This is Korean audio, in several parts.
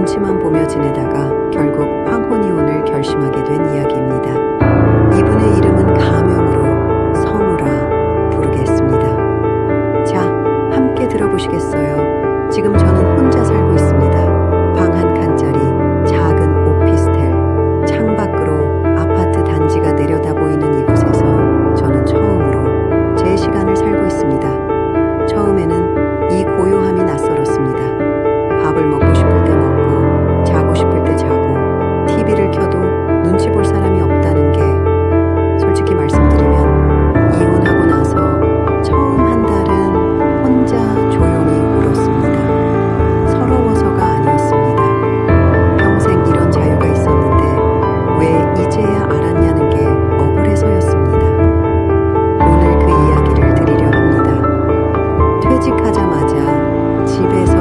눈치만 보며 지내다가 결국 황혼이혼을 결심하게 된 이야기입니다. 이분의 이름은 가명으로 성우라 부르겠습니다. 자, 함께 들어보시겠어요? 지금 저는 혼자 살고 있습니다. 방 한 칸짜리 작은 오피스텔, 창밖으로 아파트 단지가 내려다 보이는 이곳에서 저는 처음으로 제 시간을 살고 있습니다. 처음에는 이 고요함이 낯설었습니다. 밥을 먹고 싶을 때 먹고 자고 싶을 때 자고 TV를 켜도 눈치 볼 사람이 없다는 게 솔직히 말씀드리면 이혼하고 나서 처음 한 달은 혼자 조용히 울었습니다. 서러워서가 아니었습니다. 평생 이런 자유가 있었는데 왜 이제야 알았냐는 게 억울해서였습니다. 오늘 그 이야기를 드리려 합니다. 퇴직하자마자 집에서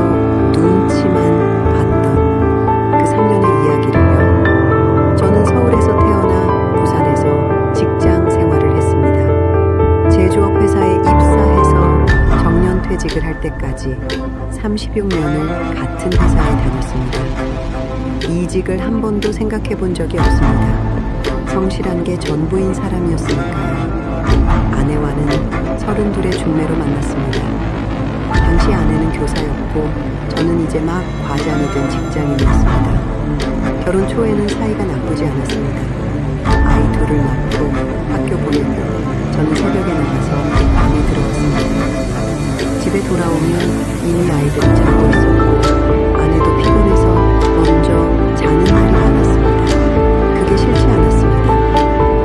눈치만 봤던 그 3년의 이야기를요. 저는 서울에서 태어나 부산에서 직장 생활을 했습니다. 제조업 회사에 입사해서 정년퇴직을 할 때까지 36년을 같은 회사에 다녔습니다. 이직을 한 번도 생각해 본 적이 없습니다. 성실한 게 전부인 사람이었으니까요. 아내와는 32의 중매로 만났습니다. 당시 아내는 교사였고 저는 이제 막 과장이 된 직장인이었습니다. 결혼 초에는 사이가 나쁘지 않았습니다. 아이 둘을 낳고 학교 보내고 저는 새벽에 나가서 밤에 들어왔습니다. 집에 돌아오면 이미 아이들이 자고 있었고 아내도 피곤해서 먼저 자는 날이 많았습니다. 그게 싫지 않았습니다.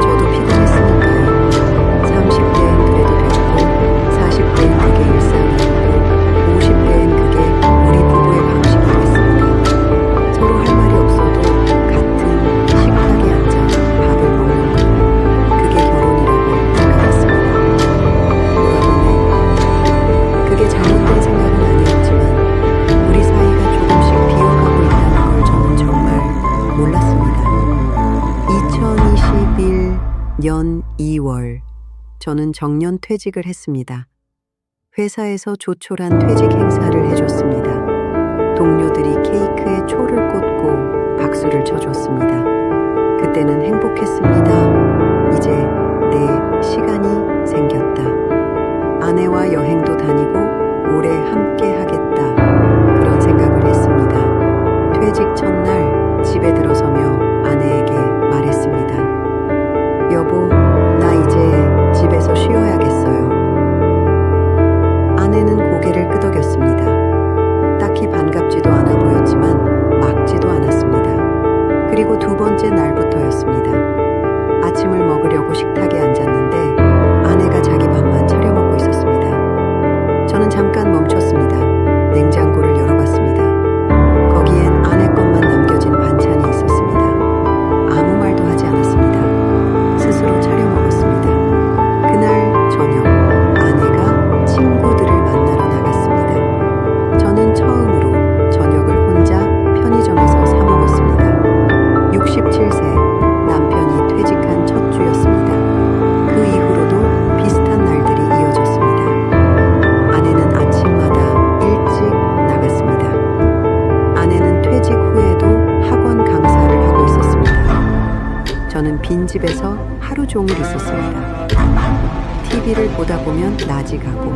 저도 피곤했으니까요. 30대엔 그래도 됐고 40대엔 그게 일상이었고 50대엔 그게 우리 부부의 방식이 됐습니다. 서로 할 말이 없어도 같은 식탁에 앉아 밥을 먹는 것, 그게 결혼이라고 생각했습니다. 돌아보면 그게 잘못된 생각은 아니었지만 우리 사이가 조금씩 비어가고 있다는 걸 저는 정말 몰랐습니다. 2021년 2월 저는 정년퇴직을 했습니다. 회사에서 조촐한 퇴직 행사를 해줬습니다. 동료들이 케이크에 초를 꽂고 박수를 쳐줬습니다. 그때는 행복했습니다. 이제 내 시간이 생겼다. 아내와 여행도 다니고 오래 함께 하겠다. 그런 생각을 했습니다. 퇴직 첫날 집에 들어서며 아내에게 말했습니다. 여보, 나 이제 집에서 쉬어야겠어요. 아내는 고개를 끄덕였습니다. 딱히 반갑지도 않아 보였지만 막지도 않았습니다. 그리고 두 번째 날부터였습니다. 아침을 먹으려고 식탁에 앉았는데 아내가 자기 밥만 차려 먹고 있었습니다. 저는 잠깐 멈췄습니다. 냉장고를 열어봤습니다. 거기엔 아내 것만 남겨진 반찬이 있었습니다. 아무 말도 하지 않았습니다. 스스로 차려 먹었습니다. 그날 저녁 아내가 친구들을 만나러 나갔습니다. 저는 처음으로 저녁을 혼자 편의점에서 사 먹었습니다. 67세 남편이 퇴직한 첫 주였습니다. 그 이후로도 비슷한 날들이 이어졌습니다. 아내는 아침마다 일찍 나갔습니다. 아내는 퇴직 후에도 학원 강사를 하고 있었습니다. 저는 빈집에서 하루 종일 있었습니다. TV를 보다 보면 낮이 가고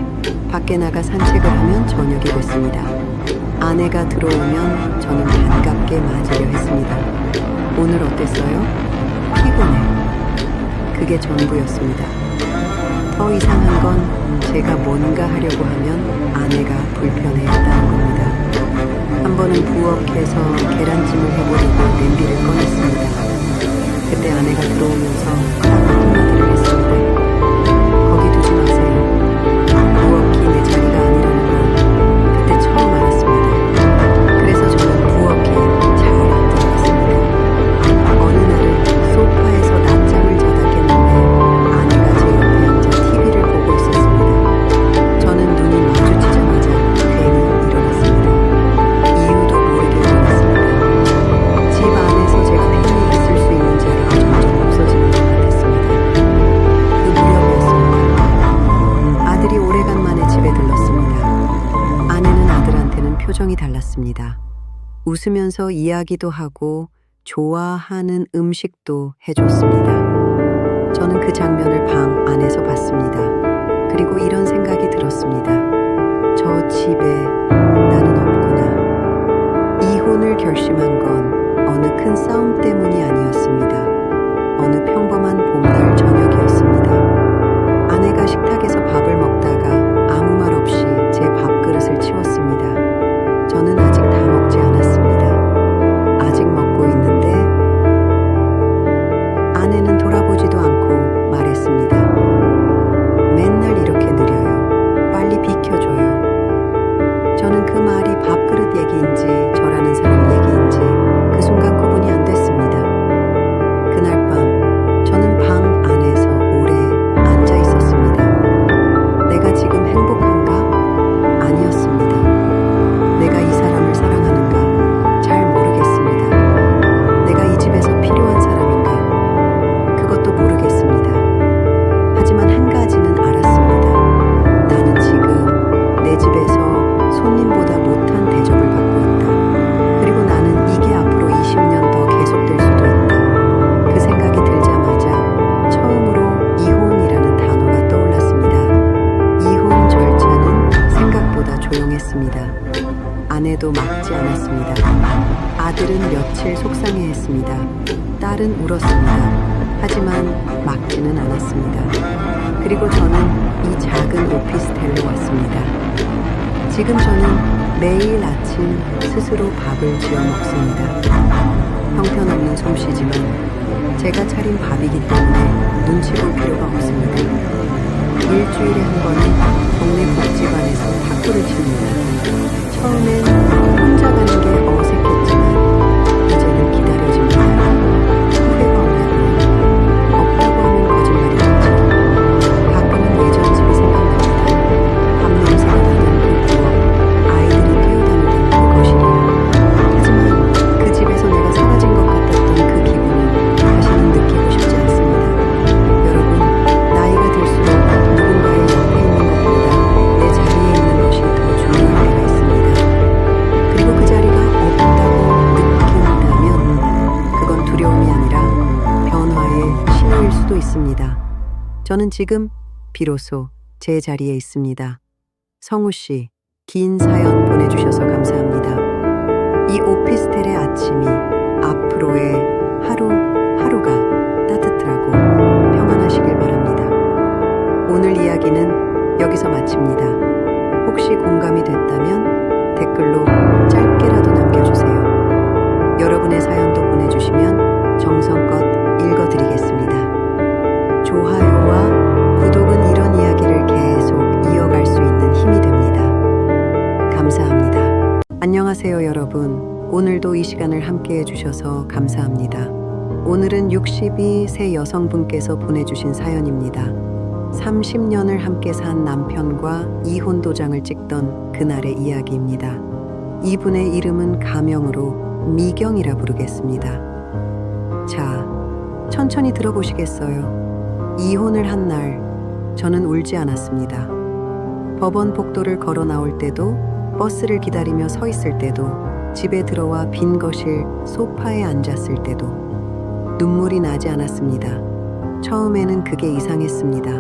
밖에 나가 산책을 하면 저녁이 됐습니다. 아내가 들어오면 저는 반갑게 맞으려 했습니다. 오늘 어땠어요? 피곤해. 그게 전부였습니다. 더 이상한 건 제가 뭔가 하려고 하면 아내가 불편해했다는 겁니다. 한 번은 부엌에서 계란찜을 해보려고 냄비를 꺼냈습니다. 그때 아내가 들어오면서 딱 한마디를 했습니다. 거기 두지 마세요. 부엌이 내 자리가 아니라는 걸 그때 처음 알았습니다. 그래서 저는 부엌에 잘 안 들어갔습니다. 어느 날은 소파에서 낮잠을 자다 깼는데 아내가 제 옆에 앉아 TV를 보고 있었습니다. 저는 눈이 마주치자마자 괜히 일어났습니다. 이유도 모르게 일어났습니다. 집 안에서 제가 편히 있을 수 있는 자리가 점점 없어지는 것 같았습니다. 웃으면서 이야기도 하고 좋아하는 음식도 해줬습니다. 저는 그 장면을 방 안에서 봤습니다. 그리고 이런 생각이 들었습니다. 저 집에 나는 없구나. 이혼을 결심한 건 어느 큰 싸움 때문이 아니었습니다. 어느 평범한 봄날 저녁이었습니다. 아내가 식탁에서 밥을 먹다가 아무 말 없이 제 밥그릇을 치웠습니다. 저는 아직 다 먹지 않았습니다. 아직 먹고 있는데 아내는 돌아보지도 않고 말했습니다. 맨날 이렇게 느려요. 빨리 비켜줘요. 저는 그 말이 밥그릇 얘기인지 저라는 사람 얘기인지 그 순간 구분이 안 됐습니다. 그날 밤 저는 방 안에서 오래 앉아 있었습니다. 내가 지금 행복한가? 아니었습니다. 내가 이 사람을 사랑하는가? 잘 모르겠습니다. 내가 이 집에서 필요한 사람인가? 그것도 모르겠습니다. 하지만 한 가지는 알았습니다. 나는 지금 내 집에서 손님보다 못한 대접을 받고 있다. 그리고 나는 이게 앞으로 20년 더 계속될 수도 있다. 그 생각이 들자마자 처음으로 이혼이라는 단어가 떠올랐습니다. 이혼 절차는 생각보다 조용했습니다. 아내도 막지 않았습니다. 아들은 며칠 속상해했습니다. 딸은 울었습니다. 하지만 막지는 않았습니다. 그리고 저는 이 작은 오피스텔로 왔습니다. 지금 저는 매일 아침 스스로 밥을 지어 먹습니다. 형편없는 솜씨지만 제가 차린 밥이기 때문에 눈치 볼 필요가 없습니다. 일주일에 한 번은 동네 복지관에서 탁구를 칩니다. 처음엔 혼자 가는 게 어색했지만 이제는 기다려집니다. 후회가 없나요? 없다고 하면 거짓말이겠죠. 가끔은 예전 집이 생각납니다. 밥 냄새가 나는 그 부엌, 아이들이 뛰어다니던 그 거실이요. 하지만 그 집에서 내가 사라진 것 같았던 그 기분을 다시는 느끼고 싶지 않습니다. 여러분, 나이가 들수록 누군가의 옆에 있는 것보다 내 자리에 있는 것이 더 중요할 때가 있습니다. 그리고 그 자리가 없다고 느낀다면 그건 두려움이 아니라 변화의 신호일 수도 있습니다. 저는 지금 비로소 제 자리에 있습니다. 성우 씨, 긴 사연 보내주셔서 감사합니다. 이 오피스텔의 아침이 앞으로의 하루하루가 따뜻하고 평안하시길 바랍니다. 오늘 이야기는 여기서 마칩니다. 혹시 공감이 됐다면 댓글로 짧게라도 남겨주세요. 여러분의 사연도 보내주시면 정성껏 읽어드리겠습니다. 좋아요와 구독은 이런 이야기를 계속 이어갈 수 있는 힘이 됩니다. 감사합니다. 안녕하세요, 여러분. 오늘도 이 시간을 함께 해주셔서 감사합니다. 오늘은 62세 여성분께서 보내주신 사연입니다. 30년을 함께 산 남편과 이혼 도장을 찍던 그날의 이야기입니다. 이분의 이름은 가명으로 미경이라 부르겠습니다. 자, 천천히 들어보시겠어요? 이혼을 한 날, 저는 울지 않았습니다. 법원 복도를 걸어 나올 때도, 버스를 기다리며 서 있을 때도, 집에 들어와 빈 거실 소파에 앉았을 때도 눈물이 나지 않았습니다. 처음에는 그게 이상했습니다.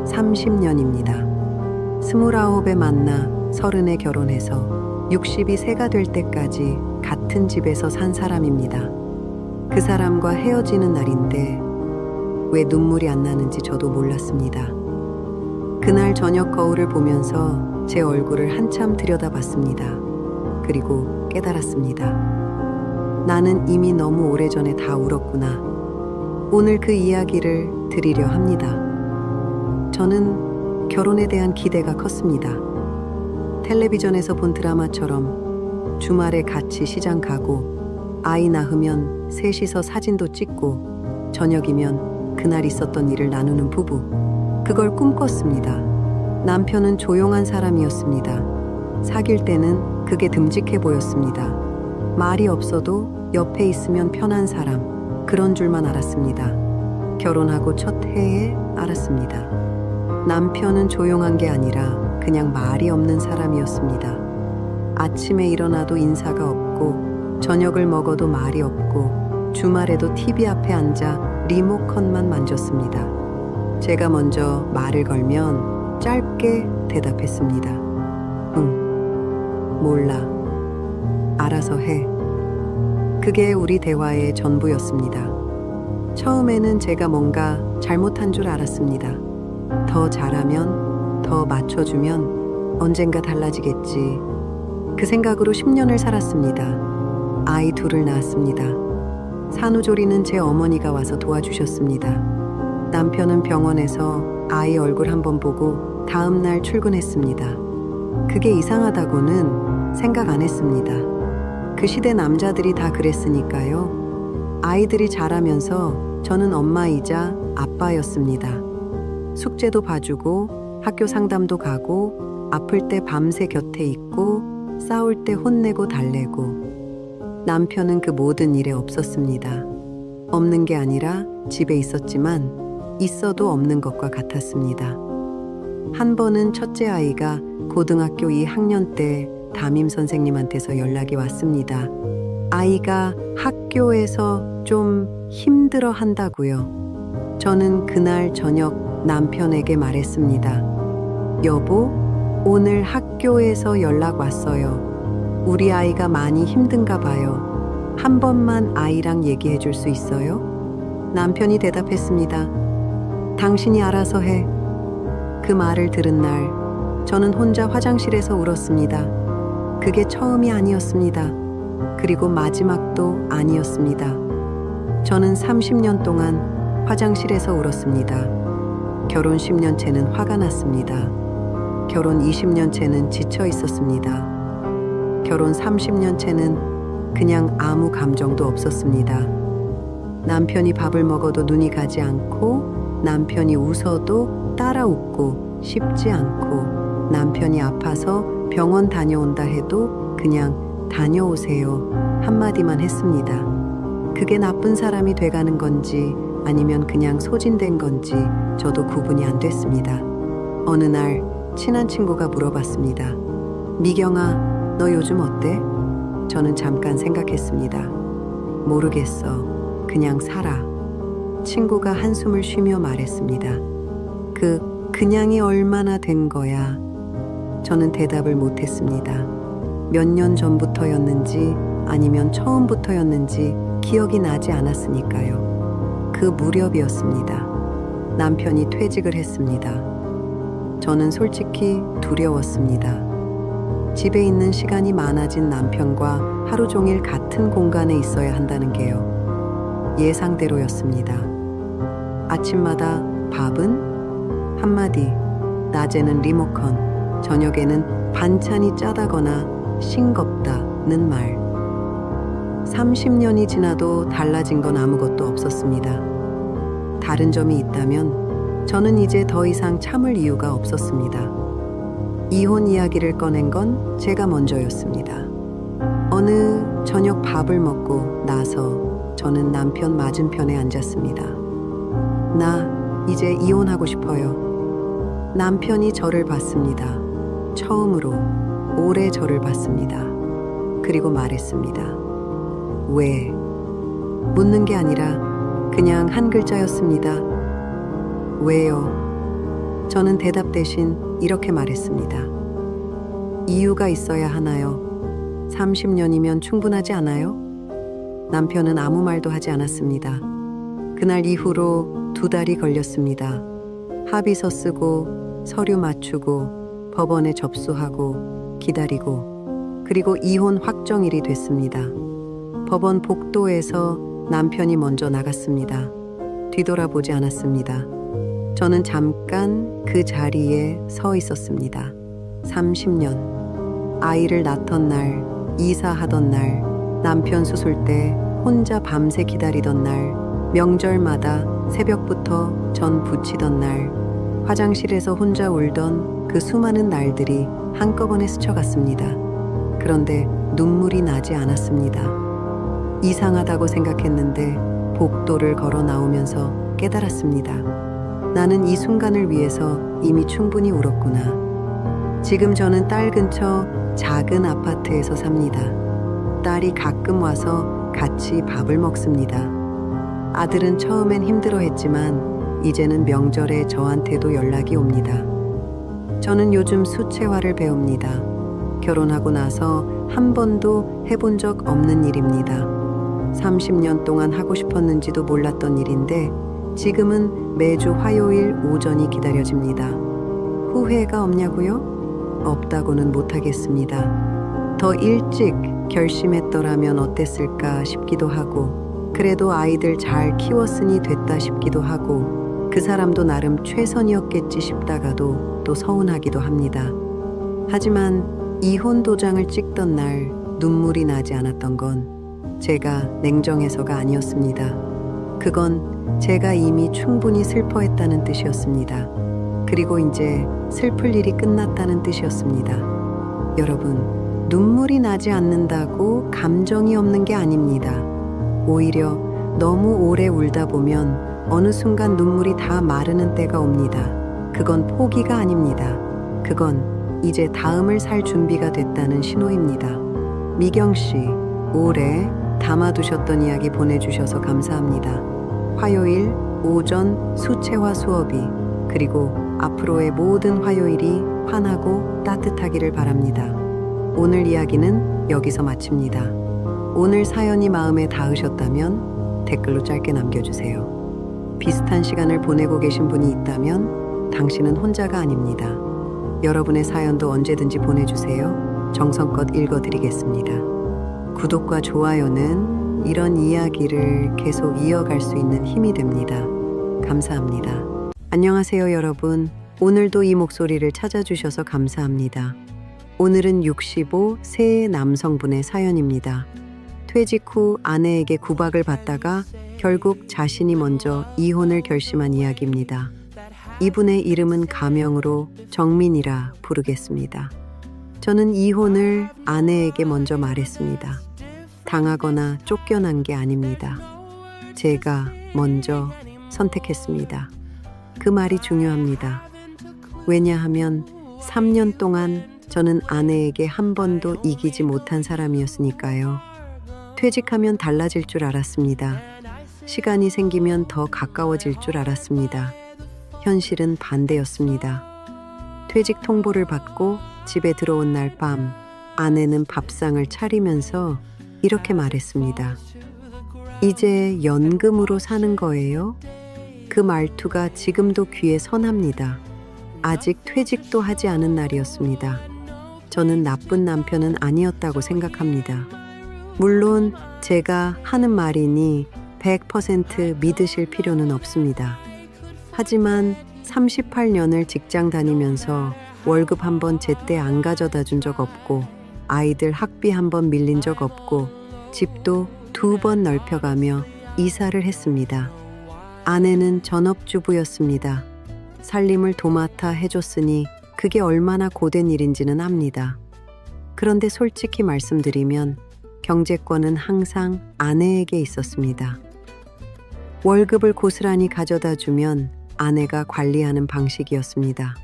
30년입니다. 29에 만나 30에 결혼해서 60이 새가 될 때까지 같은 집에서 산 사람입니다. 그 사람과 헤어지는 날인데 왜 눈물이 안 나는지 저도 몰랐습니다. 그날 저녁 거울을 보면서 제 얼굴을 한참 들여다봤습니다. 그리고 깨달았습니다. 나는 이미 너무 오래전에 다 울었구나. 오늘 그 이야기를 드리려 합니다. 저는 결혼에 대한 기대가 컸습니다. 텔레비전에서 본 드라마처럼 주말에 같이 시장 가고 아이 낳으면 셋이서 사진도 찍고 저녁이면 그날 있었던 일을 나누는 부부. 그걸 꿈꿨습니다. 남편은 조용한 사람이었습니다. 사귈 때는 그게 듬직해 보였습니다. 말이 없어도 옆에 있으면 편한 사람, 그런 줄만 알았습니다. 결혼하고 첫 해에 알았습니다. 남편은 조용한 게 아니라 그냥 말이 없는 사람이었습니다. 아침에 일어나도 인사가 없고 저녁을 먹어도 말이 없고 주말에도 TV 앞에 앉아 리모컨만 만졌습니다. 제가 먼저 말을 걸면 짧게 대답했습니다. 응, 몰라. 알아서 해. 그게 우리 대화의 전부였습니다. 처음에는 제가 뭔가 잘못한 줄 알았습니다. 더 잘하면, 더 맞춰주면 언젠가 달라지겠지. 그 생각으로 10년을 살았습니다. 아이 둘을 낳았습니다. 산후조리는 제 어머니가 와서 도와주셨습니다. 남편은 병원에서 아이 얼굴 한번 보고 다음 날 출근했습니다. 그게 이상하다고는 생각 안 했습니다. 그 시대 남자들이 다 그랬으니까요. 아이들이 자라면서 저는 엄마이자 아빠였습니다. 숙제도 봐주고 학교 상담도 가고 아플 때 밤새 곁에 있고 싸울 때 혼내고 달래고. 남편은 그 모든 일에 없었습니다. 없는 게 아니라 집에 있었지만 있어도 없는 것과 같았습니다. 한 번은 첫째 아이가 고등학교 2학년 때 담임 선생님한테서 연락이 왔습니다. 아이가 학교에서 좀 힘들어 한다고요. 저는 그날 저녁 남편에게 말했습니다. 여보, 오늘 학교에서 연락 왔어요. 우리 아이가 많이 힘든가 봐요. 한 번만 아이랑 얘기해 줄 수 있어요? 남편이 대답했습니다. 당신이 알아서 해. 그 말을 들은 날, 저는 혼자 화장실에서 울었습니다. 그게 처음이 아니었습니다. 그리고 마지막도 아니었습니다. 저는 30년 동안 화장실에서 울었습니다. 결혼 10년째는 화가 났습니다. 결혼 20년째는 지쳐 있었습니다. 결혼 30년째는 그냥 아무 감정도 없었습니다. 남편이 밥을 먹어도 눈이 가지 않고, 남편이 웃어도 따라 웃고 싶지 않고, 남편이 아파서 병원 다녀온다 해도 그냥 다녀오세요 한마디만 했습니다. 그게 나쁜 사람이 돼가는 건지 아니면 그냥 소진된 건지 저도 구분이 안 됐습니다. 어느 날 친한 친구가 물어봤습니다. 미경아, 너 요즘 어때? 저는 잠깐 생각했습니다. 모르겠어. 그냥 살아. 친구가 한숨을 쉬며 말했습니다. 그냥이 얼마나 된 거야? 저는 대답을 못했습니다. 몇 년 전부터였는지 아니면 처음부터였는지 기억이 나지 않았으니까요. 그 무렵이었습니다. 남편이 퇴직을 했습니다. 저는 솔직히 두려웠습니다. 집에 있는 시간이 많아진 남편과 하루 종일 같은 공간에 있어야 한다는 게요. 예상대로였습니다. 아침마다 밥은? 한마디, 낮에는 리모컨, 저녁에는 반찬이 짜다거나 싱겁다는 말. 30년이 지나도 달라진 건 아무것도 없었습니다. 다른 점이 있다면 저는 이제 더 이상 참을 이유가 없었습니다. 이혼 이야기를 꺼낸 건 제가 먼저였습니다. 어느 저녁 밥을 먹고 나서 저는 남편 맞은편에 앉았습니다. 나 이제 이혼하고 싶어요. 남편이 저를 봤습니다. 처음으로 오래 저를 봤습니다. 그리고 말했습니다. 왜? 묻는 게 아니라 그냥 한 글자였습니다. 왜요? 저는 대답 대신 이렇게 말했습니다. 이유가 있어야 하나요? 30년이면 충분하지 않아요? 남편은 아무 말도 하지 않았습니다. 그날 이후로 2달이 걸렸습니다. 합의서 쓰고 서류 맞추고 법원에 접수하고 기다리고, 그리고 이혼 확정일이 됐습니다. 법원 복도에서 남편이 먼저 나갔습니다. 뒤돌아보지 않았습니다. 저는 잠깐 그 자리에 서 있었습니다. 30년. 아이를 낳던 날, 이사하던 날, 남편 수술 때 혼자 밤새 기다리던 날, 명절마다 새벽부터 전 부치던 날, 화장실에서 혼자 울던 그 수많은 날들이 한꺼번에 스쳐갔습니다. 그런데 눈물이 나지 않았습니다. 이상하다고 생각했는데 복도를 걸어 나오면서 깨달았습니다. 나는 이 순간을 위해서 이미 충분히 울었구나. 지금 저는 딸 근처 작은 아파트에서 삽니다. 딸이 가끔 와서 같이 밥을 먹습니다. 아들은 처음엔 힘들어했지만 이제는 명절에 저한테도 연락이 옵니다. 저는 요즘 수채화를 배웁니다. 결혼하고 나서 한 번도 해본 적 없는 일입니다. 30년 동안 하고 싶었는지도 몰랐던 일인데 지금은 매주 화요일 오전이 기다려집니다. 후회가 없냐고요? 없다고는 못하겠습니다. 더 일찍 결심했더라면 어땠을까 싶기도 하고, 그래도 아이들 잘 키웠으니 됐다 싶기도 하고, 그 사람도 나름 최선이었겠지 싶다가도 또 서운하기도 합니다. 하지만 이혼 도장을 찍던 날 눈물이 나지 않았던 건 제가 냉정해서가 아니었습니다. 그건 제가 이미 충분히 슬퍼했다는 뜻이었습니다. 그리고 이제 슬플 일이 끝났다는 뜻이었습니다. 여러분, 눈물이 나지 않는다고 감정이 없는 게 아닙니다. 오히려 너무 오래 울다 보면 어느 순간 눈물이 다 마르는 때가 옵니다. 그건 포기가 아닙니다. 그건 이제 다음을 살 준비가 됐다는 신호입니다. 미경 씨, 오래 담아두셨던 이야기 보내주셔서 감사합니다. 화요일 오전 수채화 수업이, 그리고 앞으로의 모든 화요일이 환하고 따뜻하기를 바랍니다. 오늘 이야기는 여기서 마칩니다. 오늘 사연이 마음에 닿으셨다면 댓글로 짧게 남겨주세요. 비슷한 시간을 보내고 계신 분이 있다면 당신은 혼자가 아닙니다. 여러분의 사연도 언제든지 보내주세요. 정성껏 읽어드리겠습니다. 구독과 좋아요는 이런 이야기를 계속 이어갈 수 있는 힘이 됩니다. 감사합니다. 안녕하세요, 여러분. 오늘도 이 목소리를 찾아주셔서 감사합니다. 오늘은 65세 남성분의 사연입니다. 퇴직 후 아내에게 구박을 받다가 결국 자신이 먼저 이혼을 결심한 이야기입니다. 이분의 이름은 가명으로 정민이라 부르겠습니다. 저는 이혼을 아내에게 먼저 말했습니다. 당하거나 쫓겨난 게 아닙니다. 제가 먼저 선택했습니다. 그 말이 중요합니다. 왜냐하면 3년 동안 저는 아내에게 한 번도 이기지 못한 사람이었으니까요. 퇴직하면 달라질 줄 알았습니다. 시간이 생기면 더 가까워질 줄 알았습니다. 현실은 반대였습니다. 퇴직 통보를 받고 집에 들어온 날 밤, 아내는 밥상을 차리면서 이렇게 말했습니다. 이제 연금으로 사는 거예요? 그 말투가 지금도 귀에 선합니다. 아직 퇴직도 하지 않은 날이었습니다. 저는 나쁜 남편은 아니었다고 생각합니다. 물론 제가 하는 말이니 100% 믿으실 필요는 없습니다. 하지만 38년을 직장 다니면서 월급 한 번 제때 안 가져다 준 적 없고, 아이들 학비 한 번 밀린 적 없고, 집도 2번 넓혀가며 이사를 했습니다. 아내는 전업주부였습니다. 살림을 도맡아 해줬으니 그게 얼마나 고된 일인지는 압니다. 그런데 솔직히 말씀드리면 경제권은 항상 아내에게 있었습니다. 월급을 고스란히 가져다 주면 아내가 관리하는 방식이었습니다.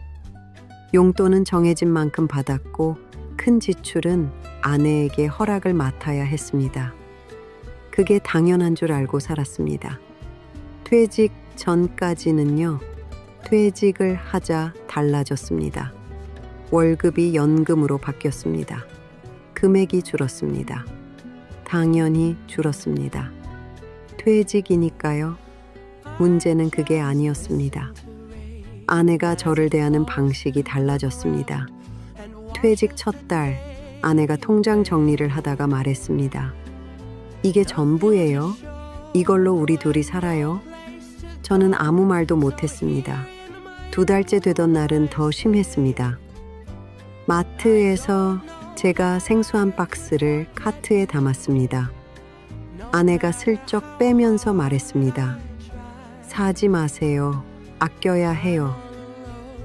용돈은 정해진 만큼 받았고 큰 지출은 아내에게 허락을 맡아야 했습니다. 그게 당연한 줄 알고 살았습니다. 퇴직 전까지는요, 퇴직을 하자 달라졌습니다. 월급이 연금으로 바뀌었습니다. 금액이 줄었습니다. 당연히 줄었습니다. 퇴직이니까요. 문제는 그게 아니었습니다. 아내가 저를 대하는 방식이 달라졌습니다. 퇴직 첫 달, 아내가 통장 정리를 하다가 말했습니다. 이게 전부예요? 이걸로 우리 둘이 살아요? 저는 아무 말도 못했습니다. 2달째 되던 날은 더 심했습니다. 마트에서 제가 생수 한 박스를 카트에 담았습니다. 아내가 슬쩍 빼면서 말했습니다. 사지 마세요. 아껴야 해요.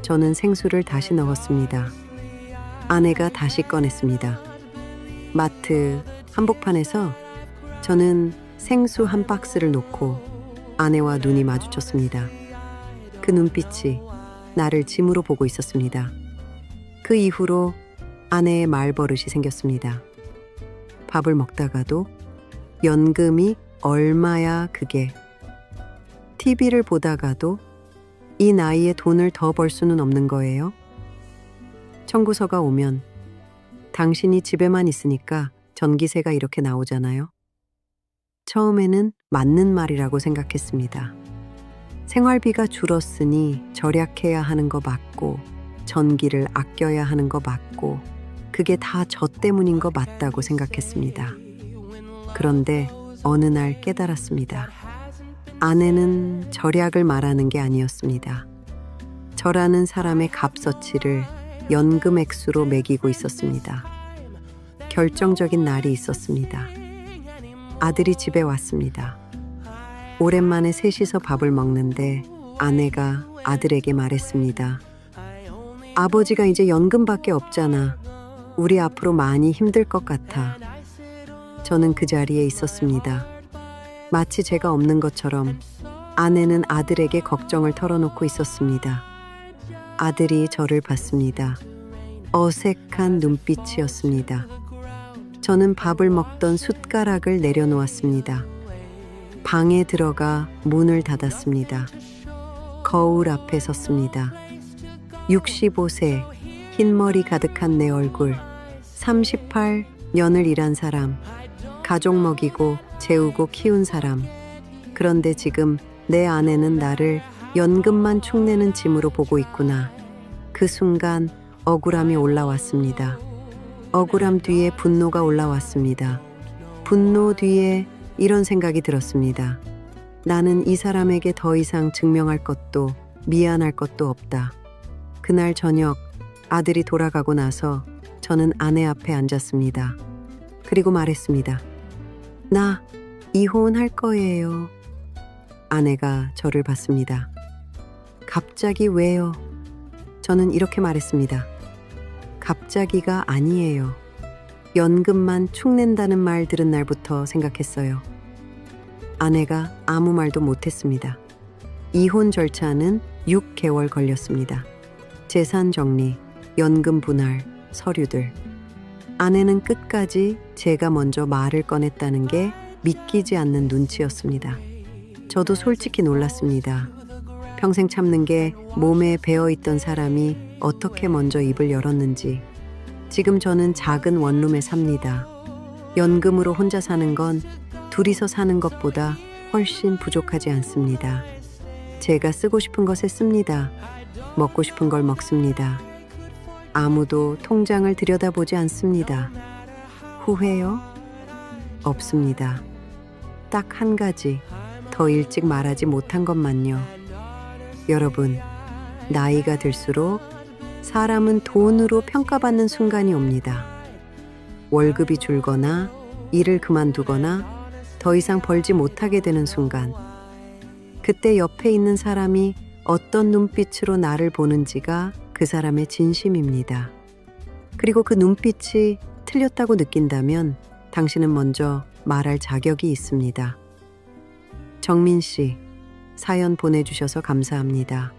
저는 생수를 다시 넣었습니다. 아내가 다시 꺼냈습니다. 마트 한복판에서 저는 생수 한 박스를 놓고 아내와 눈이 마주쳤습니다. 그 눈빛이 나를 짐으로 보고 있었습니다. 그 이후로 아내의 말버릇이 생겼습니다. 밥을 먹다가도 연금이 얼마야 그게. TV를 보다가도 이 나이에 돈을 더 벌 수는 없는 거예요? 청구서가 오면 당신이 집에만 있으니까 전기세가 이렇게 나오잖아요. 처음에는 맞는 말이라고 생각했습니다. 생활비가 줄었으니 절약해야 하는 거 맞고 전기를 아껴야 하는 거 맞고 그게 다 저 때문인 거 맞다고 생각했습니다. 그런데 어느 날 깨달았습니다. 아내는 절약을 말하는 게 아니었습니다. 저라는 사람의 값어치를 연금 액수로 매기고 있었습니다. 결정적인 날이 있었습니다. 아들이 집에 왔습니다. 오랜만에 셋이서 밥을 먹는데 아내가 아들에게 말했습니다. 아버지가 이제 연금밖에 없잖아. 우리 앞으로 많이 힘들 것 같아. 저는 그 자리에 있었습니다. 마치 제가 없는 것처럼 아내는 아들에게 걱정을 털어놓고 있었습니다. 아들이 저를 봤습니다. 어색한 눈빛이었습니다. 저는 밥을 먹던 숟가락을 내려놓았습니다. 방에 들어가 문을 닫았습니다. 거울 앞에 섰습니다. 65세, 흰머리 가득한 내 얼굴, 38년을 일한 사람, 가족 먹이고 재우고 키운 사람. 그런데 지금 내 아내는 나를 연금만 축내는 짐으로 보고 있구나. 그 순간 억울함이 올라왔습니다. 억울함 뒤에 분노가 올라왔습니다. 분노 뒤에 이런 생각이 들었습니다. 나는 이 사람에게 더 이상 증명할 것도 미안할 것도 없다. 그날 저녁 아들이 돌아가고 나서 저는 아내 앞에 앉았습니다. 그리고 말했습니다. 나 이혼할 거예요. 아내가 저를 봤습니다. 갑자기 왜요? 저는 이렇게 말했습니다. 갑자기가 아니에요. 연금만 축낸다는 말 들은 날부터 생각했어요. 아내가 아무 말도 못했습니다. 이혼 절차는 6개월 걸렸습니다. 재산 정리, 연금 분할, 서류들. 아내는 끝까지 제가 먼저 말을 꺼냈다는 게 믿기지 않는 눈치였습니다. 저도 솔직히 놀랐습니다. 평생 참는 게 몸에 배어있던 사람이 어떻게 먼저 입을 열었는지. 지금 저는 작은 원룸에 삽니다. 연금으로 혼자 사는 건 둘이서 사는 것보다 훨씬 부족하지 않습니다. 제가 쓰고 싶은 것에 씁니다. 먹고 싶은 걸 먹습니다. 아무도 통장을 들여다보지 않습니다. 후회요? 없습니다. 딱 한 가지, 더 일찍 말하지 못한 것만요. 여러분, 나이가 들수록 사람은 돈으로 평가받는 순간이 옵니다. 월급이 줄거나 일을 그만두거나 더 이상 벌지 못하게 되는 순간. 그때 옆에 있는 사람이 어떤 눈빛으로 나를 보는지가 그 사람의 진심입니다. 그리고 그 눈빛이 틀렸다고 느낀다면 당신은 먼저 말할 자격이 있습니다. 정민 씨, 사연 보내주셔서 감사합니다.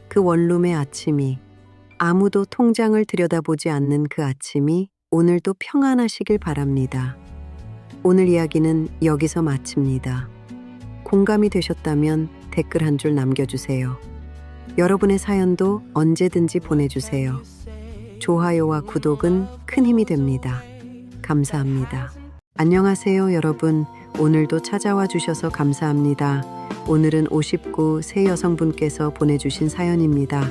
그 원룸의 아침이, 아무도 통장을 들여다보지 않는 그 아침이 오늘도 평안하시길 바랍니다. 오늘 이야기는 여기서 마칩니다. 공감이 되셨다면 댓글 한 줄 남겨주세요. 여러분의 사연도 언제든지 보내주세요. 좋아요와 구독은 큰 힘이 됩니다. 감사합니다. 안녕하세요, 여러분. 오늘도 찾아와 주셔서 감사합니다. 오늘은 59세 여성분께서 보내주신 사연입니다.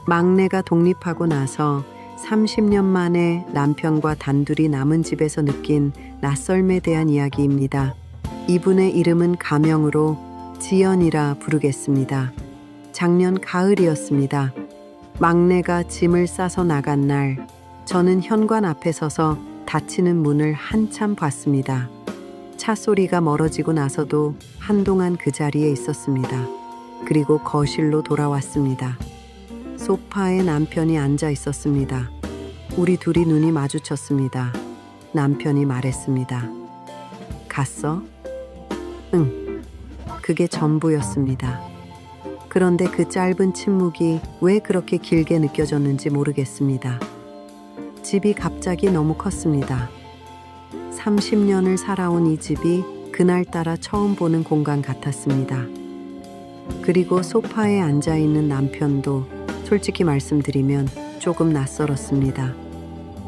막내가 독립하고 나서 30년 만에 남편과 단둘이 남은 집에서 느낀 낯설음에 대한 이야기입니다. 이분의 이름은 가명으로 지연이라 부르겠습니다. 작년 가을이었습니다. 막내가 짐을 싸서 나간 날, 저는 현관 앞에 서서 닫히는 문을 한참 봤습니다. 차 소리가 멀어지고 나서도 한동안 그 자리에 있었습니다. 그리고 거실로 돌아왔습니다. 소파에 남편이 앉아 있었습니다. 우리 둘이 눈이 마주쳤습니다. 남편이 말했습니다. 갔어? 응. 그게 전부였습니다. 그런데 그 짧은 침묵이 왜 그렇게 길게 느껴졌는지 모르겠습니다. 집이 갑자기 너무 컸습니다. 30년을 살아온 이 집이 그날따라 처음 보는 공간 같았습니다. 그리고 소파에 앉아있는 남편도 솔직히 말씀드리면 조금 낯설었습니다.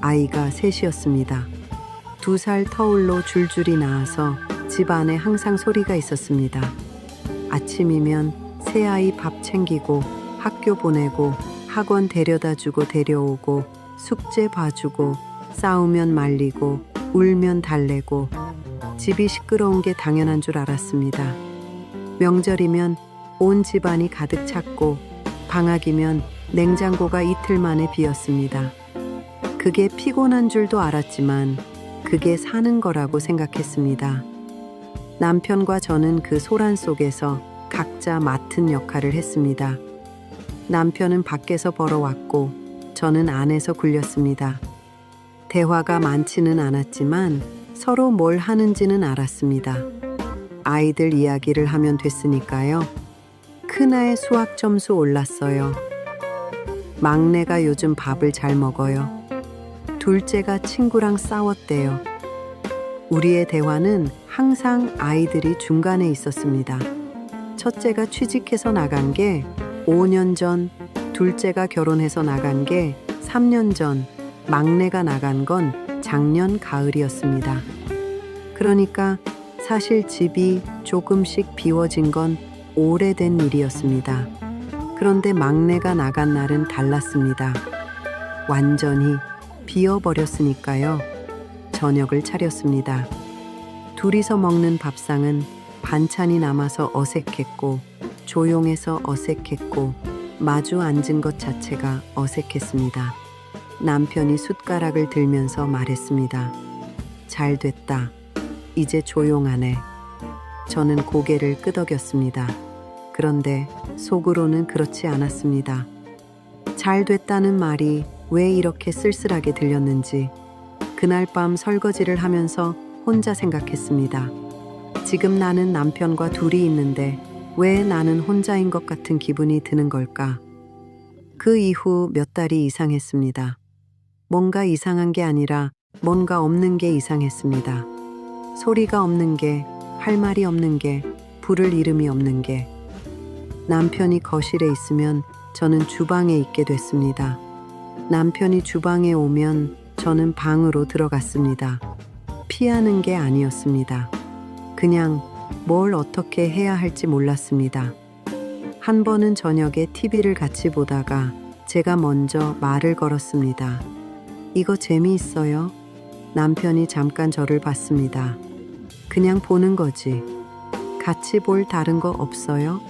아이가 셋이었습니다. 2살 터울로 줄줄이 낳아서 집 안에 항상 소리가 있었습니다. 아침이면 새아이 밥 챙기고 학교 보내고 학원 데려다 주고 데려오고 숙제 봐주고 싸우면 말리고 울면 달래고 집이 시끄러운 게 당연한 줄 알았습니다. 명절이면 온 집안이 가득 찼고 방학이면 냉장고가 이틀 만에 비었습니다. 그게 피곤한 줄도 알았지만 그게 사는 거라고 생각했습니다. 남편과 저는 그 소란 속에서 각자 맡은 역할을 했습니다. 남편은 밖에서 벌어왔고 저는 안에서 굴렸습니다. 대화가 많지는 않았지만 서로 뭘 하는지는 알았습니다. 아이들 이야기를 하면 됐으니까요. 큰아의 수학 점수 올랐어요. 막내가 요즘 밥을 잘 먹어요. 둘째가 친구랑 싸웠대요. 우리의 대화는 항상 아이들이 중간에 있었습니다. 첫째가 취직해서 나간 게 5년 전, 둘째가 결혼해서 나간 게 3년 전, 막내가 나간 건 작년 가을이었습니다. 그러니까 사실 집이 조금씩 비워진 건 오래된 일이었습니다. 그런데 막내가 나간 날은 달랐습니다. 완전히 비어버렸으니까요. 저녁을 차렸습니다. 둘이서 먹는 밥상은 반찬이 남아서 어색했고 조용해서 어색했고 마주 앉은 것 자체가 어색했습니다. 남편이 숟가락을 들면서 말했습니다. 잘 됐다. 이제 조용하네. 저는 고개를 끄덕였습니다. 그런데 속으로는 그렇지 않았습니다. 잘 됐다는 말이 왜 이렇게 쓸쓸하게 들렸는지 그날 밤 설거지를 하면서 혼자 생각했습니다. 지금 나는 남편과 둘이 있는데 왜 나는 혼자인 것 같은 기분이 드는 걸까? 그 이후 몇 달이 이상했습니다. 뭔가 이상한 게 아니라 뭔가 없는 게 이상했습니다. 소리가 없는 게, 할 말이 없는 게, 부를 이름이 없는 게. 남편이 거실에 있으면 저는 주방에 있게 됐습니다. 남편이 주방에 오면 저는 방으로 들어갔습니다. 피하는 게 아니었습니다. 그냥 뭘 어떻게 해야 할지 몰랐습니다. 한 번은 저녁에 TV를 같이 보다가 제가 먼저 말을 걸었습니다. 이거 재미있어요? 남편이 잠깐 저를 봤습니다. 그냥 보는 거지. 같이 볼 다른 거 없어요?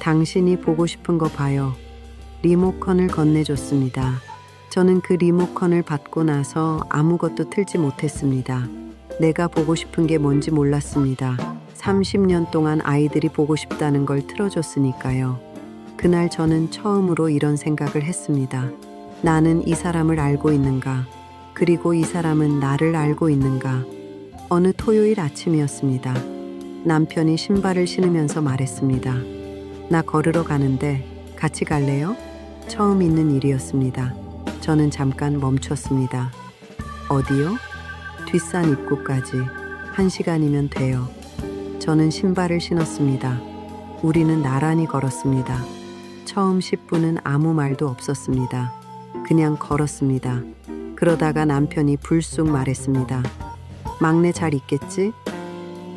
당신이 보고 싶은 거 봐요. 리모컨을 건네줬습니다. 저는 그 리모컨을 받고 나서 아무것도 틀지 못했습니다. 내가 보고 싶은 게 뭔지 몰랐습니다. 30년 동안 아이들이 보고 싶다는 걸 틀어줬으니까요. 그날 저는 처음으로 이런 생각을 했습니다. 나는 이 사람을 알고 있는가? 그리고 이 사람은 나를 알고 있는가? 어느 토요일 아침이었습니다. 남편이 신발을 신으면서 말했습니다. 나 걸으러 가는데 같이 갈래요? 처음 있는 일이었습니다. 저는 잠깐 멈췄습니다. 어디요? 뒷산 입구까지 1시간이면 돼요. 저는 신발을 신었습니다. 우리는 나란히 걸었습니다. 처음 10분은 아무 말도 없었습니다. 그냥 걸었습니다. 그러다가 남편이 불쑥 말했습니다. 막내 잘 있겠지?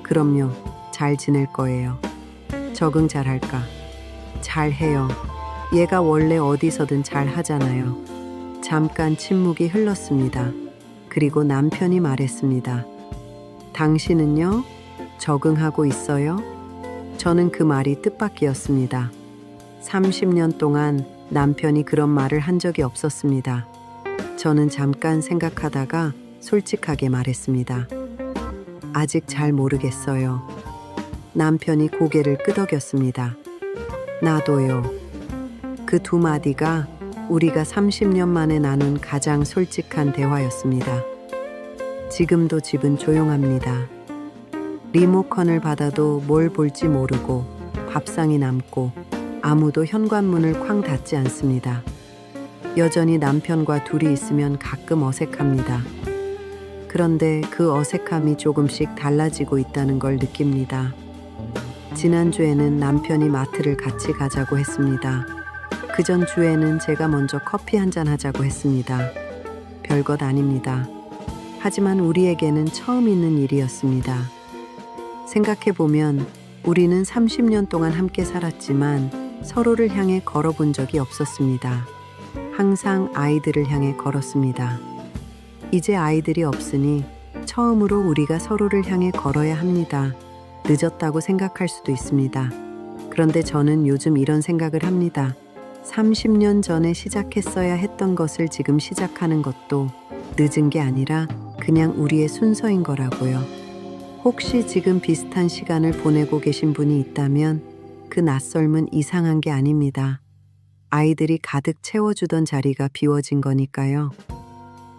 그럼요. 잘 지낼 거예요. 적응 잘 할까? 잘 해요. 얘가 원래 어디서든 잘 하잖아요. 잠깐 침묵이 흘렀습니다. 그리고 남편이 말했습니다. 당신은요? 적응하고 있어요? 저는 그 말이 뜻밖이었습니다. 30년 동안 남편이 그런 말을 한 적이 없었습니다. 저는 잠깐 생각하다가 솔직하게 말했습니다. 아직 잘 모르겠어요. 남편이 고개를 끄덕였습니다. 나도요. 그 두 마디가 우리가 30년 만에 나눈 가장 솔직한 대화였습니다. 지금도 집은 조용합니다. 리모컨을 받아도 뭘 볼지 모르고 밥상이 남고 아무도 현관문을 쾅 닫지 않습니다. 여전히 남편과 둘이 있으면 가끔 어색합니다. 그런데 그 어색함이 조금씩 달라지고 있다는 걸 느낍니다. 지난주에는 남편이 마트를 같이 가자고 했습니다. 그전 주에는 제가 먼저 커피 한잔 하자고 했습니다. 별것 아닙니다. 하지만 우리에게는 처음 있는 일이었습니다. 생각해보면 우리는 30년 동안 함께 살았지만 서로를 향해 걸어본 적이 없었습니다. 항상 아이들을 향해 걸었습니다. 이제 아이들이 없으니 처음으로 우리가 서로를 향해 걸어야 합니다. 늦었다고 생각할 수도 있습니다. 그런데 저는 요즘 이런 생각을 합니다. 30년 전에 시작했어야 했던 것을 지금 시작하는 것도 늦은 게 아니라 그냥 우리의 순서인 거라고요. 혹시 지금 비슷한 시간을 보내고 계신 분이 있다면 그 낯설음은 이상한 게 아닙니다. 아이들이 가득 채워주던 자리가 비워진 거니까요.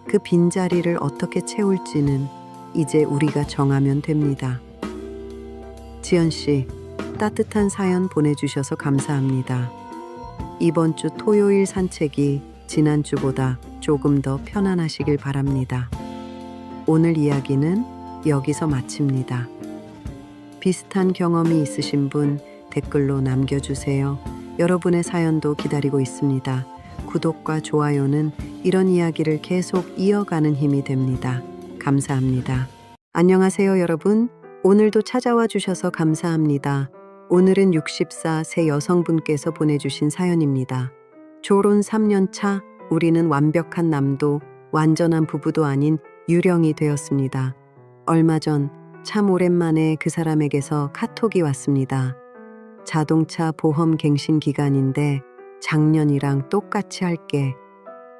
그 빈자리를 어떻게 채울지는 이제 우리가 정하면 됩니다. 지연 씨, 따뜻한 사연 보내주셔서 감사합니다. 이번 주 토요일 산책이 지난주보다 조금 더 편안하시길 바랍니다. 오늘 이야기는 여기서 마칩니다. 비슷한 경험이 있으신 분 댓글로 남겨주세요. 여러분의 사연도 기다리고 있습니다. 구독과 좋아요는 이런 이야기를 계속 이어가는 힘이 됩니다. 감사합니다. 안녕하세요, 여러분. 오늘도 찾아와 주셔서 감사합니다. 오늘은 64세 여성분께서 보내주신 사연입니다. 결혼 3년 차, 우리는 완벽한 남도 완전한 부부도 아닌 유령이 되었습니다. 얼마 전 참 오랜만에 그 사람에게서 카톡이 왔습니다. 자동차 보험 갱신 기간인데 작년이랑 똑같이 할게.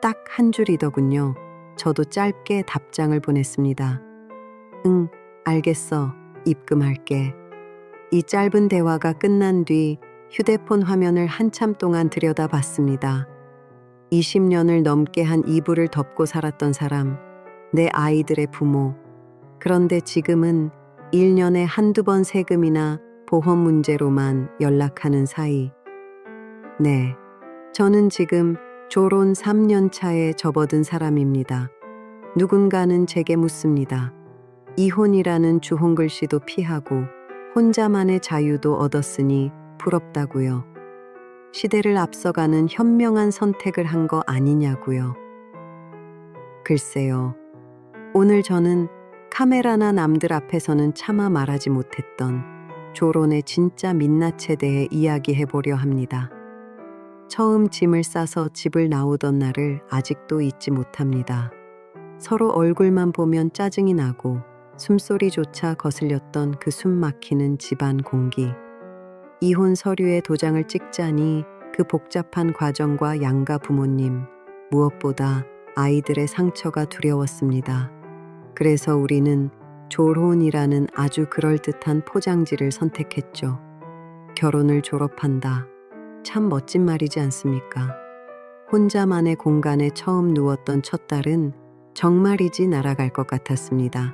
딱 한 줄이더군요. 저도 짧게 답장을 보냈습니다. 응, 알겠어. 입금할게. 이 짧은 대화가 끝난 뒤 휴대폰 화면을 한참 동안 들여다봤습니다. 20년을 넘게 한 이불을 덮고 살았던 사람, 내 아이들의 부모. 그런데 지금은 1년에 한두 번 세금이나 보험 문제로만 연락하는 사이. 네, 저는 지금 결혼 3년 차에 접어든 사람입니다. 누군가는 제게 묻습니다. 이혼이라는 주홍글씨도 피하고 혼자만의 자유도 얻었으니 부럽다고요. 시대를 앞서가는 현명한 선택을 한 거 아니냐고요. 글쎄요. 오늘 저는 카메라나 남들 앞에서는 차마 말하지 못했던 결혼의 진짜 민낯에 대해 이야기해보려 합니다. 처음 짐을 싸서 집을 나오던 날을 아직도 잊지 못합니다. 서로 얼굴만 보면 짜증이 나고 숨소리조차 거슬렸던 그 숨막히는 집안 공기. 이혼 서류에 도장을 찍자니 그 복잡한 과정과 양가 부모님, 무엇보다 아이들의 상처가 두려웠습니다. 그래서 우리는 졸혼이라는 아주 그럴듯한 포장지를 선택했죠. 결혼을 졸업한다. 참 멋진 말이지 않습니까? 혼자만의 공간에 처음 누웠던 첫 달은 정말이지 날아갈 것 같았습니다.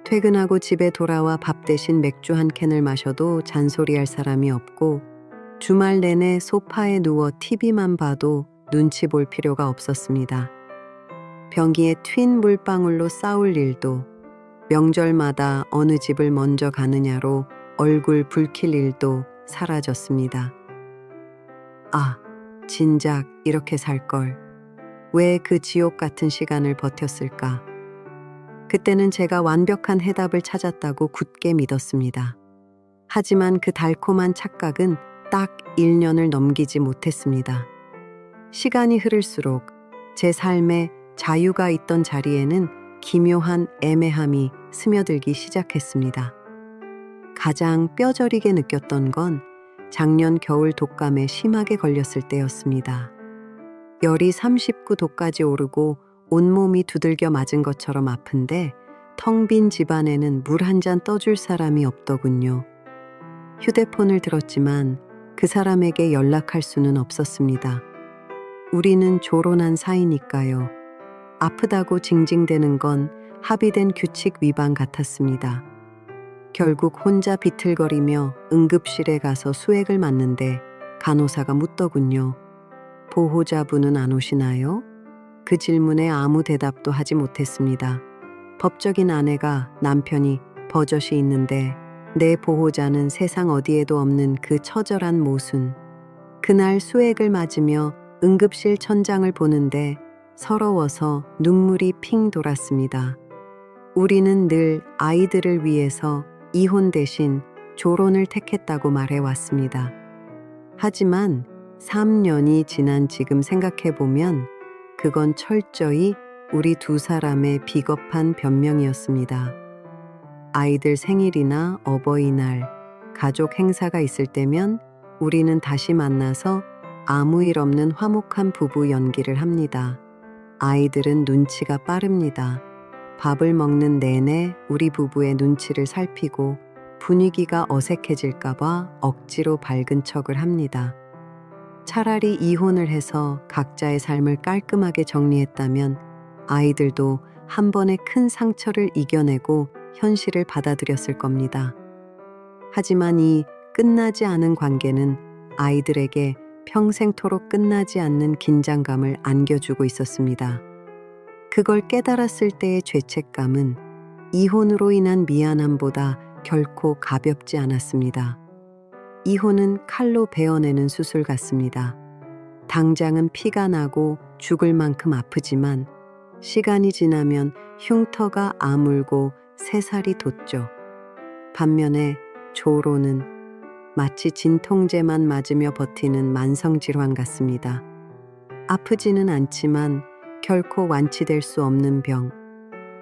퇴근하고 집에 돌아와 밥 대신 맥주 한 캔을 마셔도 잔소리할 사람이 없고 주말 내내 소파에 누워 TV만 봐도 눈치 볼 필요가 없었습니다. 변기에 튄 물방울로 싸울 일도, 명절마다 어느 집을 먼저 가느냐로 얼굴 붉힐 일도 사라졌습니다. 아, 진작 이렇게 살걸. 왜 그 지옥 같은 시간을 버텼을까? 그때는 제가 완벽한 해답을 찾았다고 굳게 믿었습니다. 하지만 그 달콤한 착각은 딱 1년을 넘기지 못했습니다. 시간이 흐를수록 제 삶에 자유가 있던 자리에는 기묘한 애매함이 스며들기 시작했습니다. 가장 뼈저리게 느꼈던 건 작년 겨울 독감에 심하게 걸렸을 때였습니다. 열이 39도까지 오르고 온몸이 두들겨 맞은 것처럼 아픈데 텅 빈 집안에는 물 한 잔 떠줄 사람이 없더군요. 휴대폰을 들었지만 그 사람에게 연락할 수는 없었습니다. 우리는 결혼한 사이니까요. 아프다고 징징대는 건 합의된 규칙 위반 같았습니다. 결국 혼자 비틀거리며 응급실에 가서 수액을 맞는데 간호사가 묻더군요. 보호자분은 안 오시나요? 그 질문에 아무 대답도 하지 못했습니다. 법적인 아내가 남편이 버젓이 있는데 내 보호자는 세상 어디에도 없는 그 처절한 모순. 그날 수액을 맞으며 응급실 천장을 보는데 서러워서 눈물이 핑 돌았습니다. 우리는 늘 아이들을 위해서 이혼 대신 조론을 택했다고 말해왔습니다. 하지만 3년이 지난 지금 생각해보면 그건 철저히 우리 두 사람의 비겁한 변명이었습니다. 아이들 생일이나 어버이날, 가족 행사가 있을 때면 우리는 다시 만나서 아무 일 없는 화목한 부부 연기를 합니다. 아이들은 눈치가 빠릅니다. 밥을 먹는 내내 우리 부부의 눈치를 살피고 분위기가 어색해질까봐 억지로 밝은 척을 합니다. 차라리 이혼을 해서 각자의 삶을 깔끔하게 정리했다면 아이들도 한 번의 큰 상처를 이겨내고 현실을 받아들였을 겁니다. 하지만 이 끝나지 않은 관계는 아이들에게 평생토록 끝나지 않는 긴장감을 안겨주고 있었습니다. 그걸 깨달았을 때의 죄책감은 이혼으로 인한 미안함보다 결코 가볍지 않았습니다. 이혼은 칼로 베어내는 수술 같습니다. 당장은 피가 나고 죽을 만큼 아프지만 시간이 지나면 흉터가 아물고 새살이 돋죠. 반면에 조로는 마치 진통제만 맞으며 버티는 만성질환 같습니다. 아프지는 않지만 결코 완치될 수 없는 병.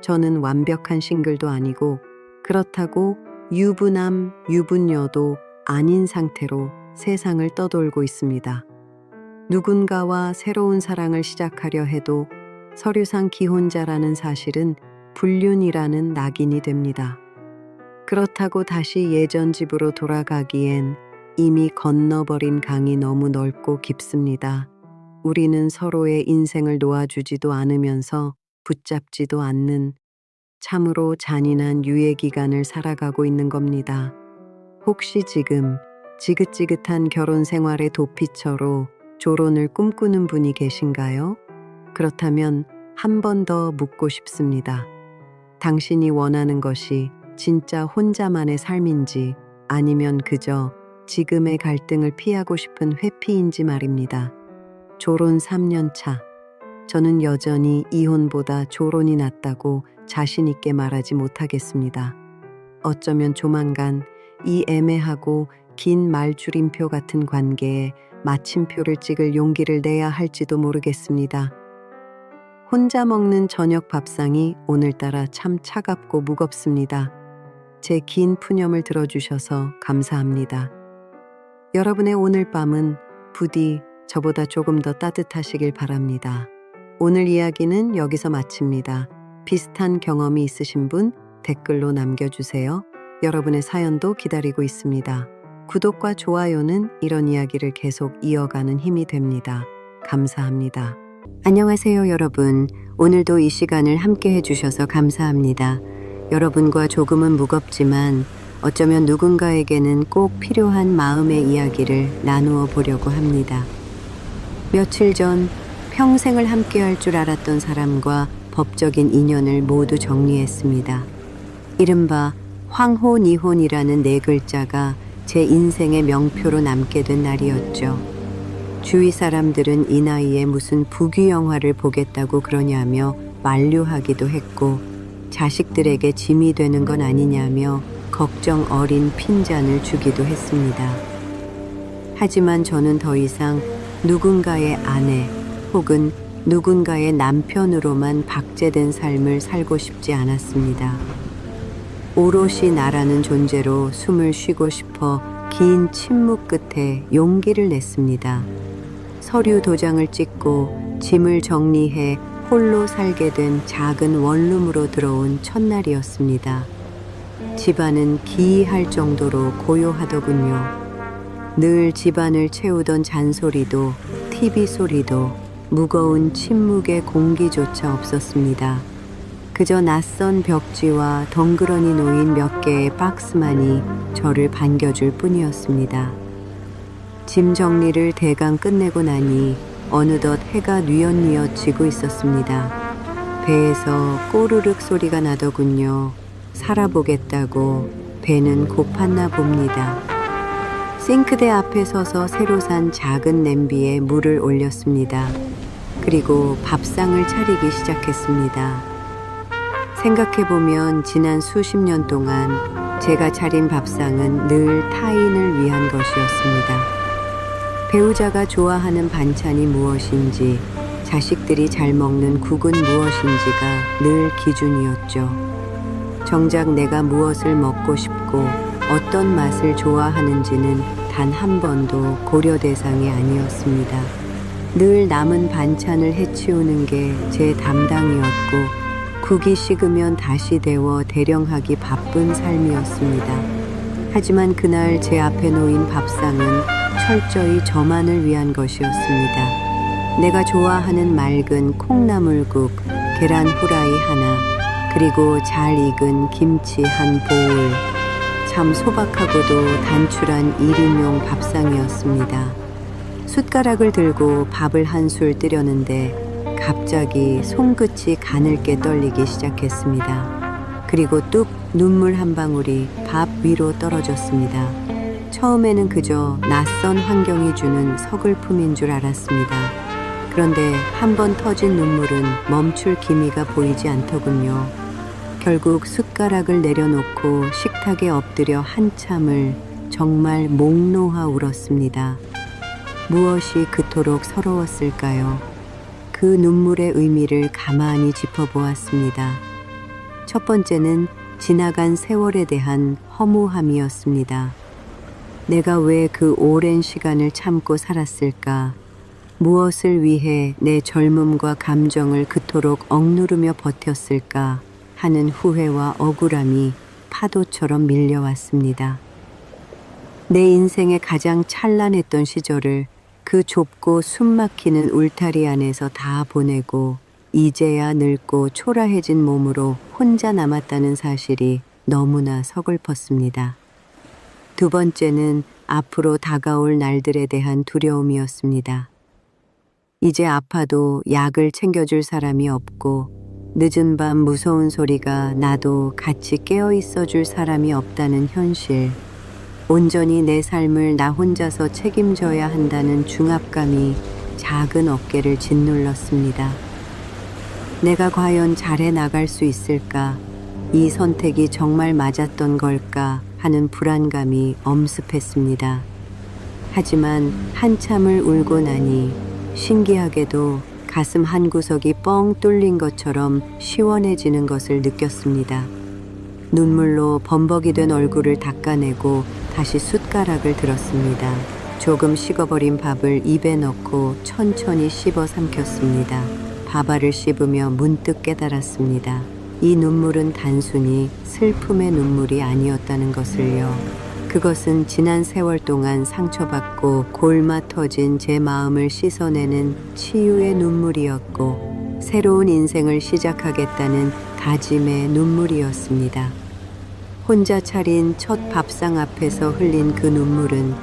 저는 완벽한 싱글도 아니고 그렇다고 유부남, 유부녀도 아닌 상태로 세상을 떠돌고 있습니다. 누군가와 새로운 사랑을 시작하려 해도 서류상 기혼자라는 사실은 불륜이라는 낙인이 됩니다. 그렇다고 다시 예전 집으로 돌아가기엔 이미 건너버린 강이 너무 넓고 깊습니다. 우리는 서로의 인생을 놓아주지도 않으면서 붙잡지도 않는 참으로 잔인한 유예 기간을 살아가고 있는 겁니다. 혹시 지금 지긋지긋한 결혼 생활의 도피처로 조론을 꿈꾸는 분이 계신가요? 그렇다면 한 번 더 묻고 싶습니다. 당신이 원하는 것이 진짜 혼자만의 삶인지 아니면 그저 지금의 갈등을 피하고 싶은 회피인지 말입니다. 조론 3년 차. 저는 여전히 이혼보다 조론이 낫다고 자신 있게 말하지 못하겠습니다. 어쩌면 조만간 이 애매하고 긴 말줄임표 같은 관계에 마침표를 찍을 용기를 내야 할지도 모르겠습니다. 혼자 먹는 저녁 밥상이 오늘따라 참 차갑고 무겁습니다. 제 긴 푸념을 들어주셔서 감사합니다. 여러분의 오늘 밤은 부디 저보다 조금 더 따뜻하시길 바랍니다. 오늘 이야기는 여기서 마칩니다. 비슷한 경험이 있으신 분 댓글로 남겨주세요. 여러분의 사연도 기다리고 있습니다. 구독과 좋아요는 이런 이야기를 계속 이어가는 힘이 됩니다. 감사합니다. 안녕하세요, 여러분. 오늘도 이 시간을 함께 해주셔서 감사합니다. 여러분과 조금은 무겁지만 어쩌면 누군가에게는 꼭 필요한 마음의 이야기를 나누어 보려고 합니다. 며칠 전 평생을 함께할 줄 알았던 사람과 법적인 인연을 모두 정리했습니다. 이른바 황혼이혼이라는 4글자가 제 인생의 명표로 남게 된 날이었죠. 주위 사람들은 이 나이에 무슨 부귀 영화를 보겠다고 그러냐며 만류하기도 했고 자식들에게 짐이 되는 건 아니냐며 걱정 어린 핀잔을 주기도 했습니다. 하지만 저는 더 이상 누군가의 아내 혹은 누군가의 남편으로만 박제된 삶을 살고 싶지 않았습니다. 오롯이 나라는 존재로 숨을 쉬고 싶어 긴 침묵 끝에 용기를 냈습니다. 서류 도장을 찍고 짐을 정리해 홀로 살게 된 작은 원룸으로 들어온 첫날이었습니다. 집안은 기이할 정도로 고요하더군요. 늘 집안을 채우던 잔소리도 TV 소리도 무거운 침묵의 공기조차 없었습니다. 그저 낯선 벽지와 덩그러니 놓인 몇 개의 박스만이 저를 반겨줄 뿐이었습니다. 짐 정리를 대강 끝내고 나니 어느덧 해가 뉘엿뉘엿 지고 있었습니다. 배에서 꼬르륵 소리가 나더군요. 살아보겠다고 배는 고팠나 봅니다. 싱크대 앞에 서서 새로 산 작은 냄비에 물을 올렸습니다. 그리고 밥상을 차리기 시작했습니다. 생각해보면 지난 수십 년 동안 제가 차린 밥상은 늘 타인을 위한 것이었습니다. 배우자가 좋아하는 반찬이 무엇인지, 자식들이 잘 먹는 국은 무엇인지가 늘 기준이었죠. 정작 내가 무엇을 먹고 싶고 어떤 맛을 좋아하는지는 단 한 번도 고려 대상이 아니었습니다. 늘 남은 반찬을 해치우는 게 제 담당이었고 국이 식으면 다시 데워 대령하기 바쁜 삶이었습니다. 하지만 그날 제 앞에 놓인 밥상은 철저히 저만을 위한 것이었습니다. 내가 좋아하는 맑은 콩나물국, 계란 후라이 하나, 그리고 잘 익은 김치 한 보울. 참 소박하고도 단출한 1인용 밥상이었습니다. 숟가락을 들고 밥을 한 술 뜨려는데 갑자기 손끝이 가늘게 떨리기 시작했습니다. 그리고 뚝 눈물 한 방울이 밥 위로 떨어졌습니다. 처음에는 그저 낯선 환경이 주는 서글픔인 줄 알았습니다. 그런데 한 번 터진 눈물은 멈출 기미가 보이지 않더군요. 결국 숟가락을 내려놓고 식탁에 엎드려 한참을 정말 목 놓아 울었습니다. 무엇이 그토록 서러웠을까요? 그 눈물의 의미를 가만히 짚어보았습니다. 첫 번째는 지나간 세월에 대한 허무함이었습니다. 내가 왜 그 오랜 시간을 참고 살았을까? 무엇을 위해 내 젊음과 감정을 그토록 억누르며 버텼을까? 하는 후회와 억울함이 파도처럼 밀려왔습니다. 내 인생의 가장 찬란했던 시절을 그 좁고 숨막히는 울타리 안에서 다 보내고 이제야 늙고 초라해진 몸으로 혼자 남았다는 사실이 너무나 서글펐습니다. 두 번째는 앞으로 다가올 날들에 대한 두려움이었습니다. 이제 아파도 약을 챙겨줄 사람이 없고 늦은 밤 무서운 소리가 나도 같이 깨어있어 줄 사람이 없다는 현실, 온전히 내 삶을 나 혼자서 책임져야 한다는 중압감이 작은 어깨를 짓눌렀습니다. 내가 과연 잘해 나갈 수 있을까? 이 선택이 정말 맞았던 걸까? 하는 불안감이 엄습했습니다. 하지만 한참을 울고 나니 신기하게도 가슴 한구석이 뻥 뚫린 것처럼 시원해지는 것을 느꼈습니다. 눈물로 범벅이 된 얼굴을 닦아내고 다시 숟가락을 들었습니다. 조금 식어버린 밥을 입에 넣고 천천히 씹어 삼켰습니다. 밥알을 씹으며 문득 깨달았습니다. 이 눈물은 단순히 슬픔의 눈물이 아니었다는 것을요. 그것은 지난 세월 동안 상처받고 골마 터진 제 마음을 씻어내는 치유의 눈물이었고 새로운 인생을 시작하겠다는 다짐의 눈물이었습니다. 혼자 차린 첫 밥상 앞에서 흘린 그 눈물은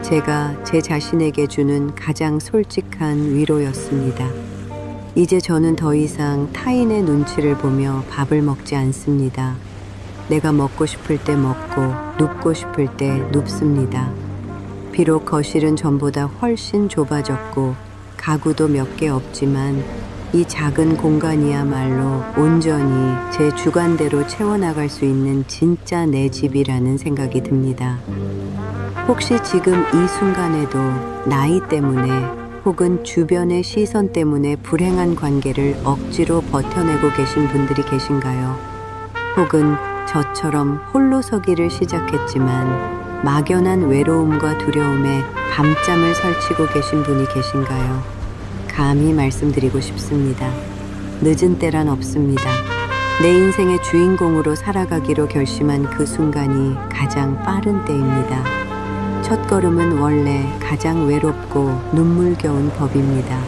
제가 제 자신에게 주는 가장 솔직한 위로였습니다. 이제 저는 더 이상 타인의 눈치를 보며 밥을 먹지 않습니다. 내가 먹고 싶을 때 먹고 눕고 싶을 때 눕습니다. 비록 거실은 전보다 훨씬 좁아졌고 가구도 몇 개 없지만 이 작은 공간이야말로 온전히 제 주관대로 채워나갈 수 있는 진짜 내 집이라는 생각이 듭니다. 혹시 지금 이 순간에도 나이 때문에 혹은 주변의 시선 때문에 불행한 관계를 억지로 버텨내고 계신 분들이 계신가요? 혹은 저처럼 홀로 서기를 시작했지만 막연한 외로움과 두려움에 밤잠을 설치고 계신 분이 계신가요? 감히 말씀드리고 싶습니다. 늦은 때란 없습니다. 내 인생의 주인공으로 살아가기로 결심한 그 순간이 가장 빠른 때입니다. 첫걸음은 원래 가장 외롭고 눈물겨운 법입니다.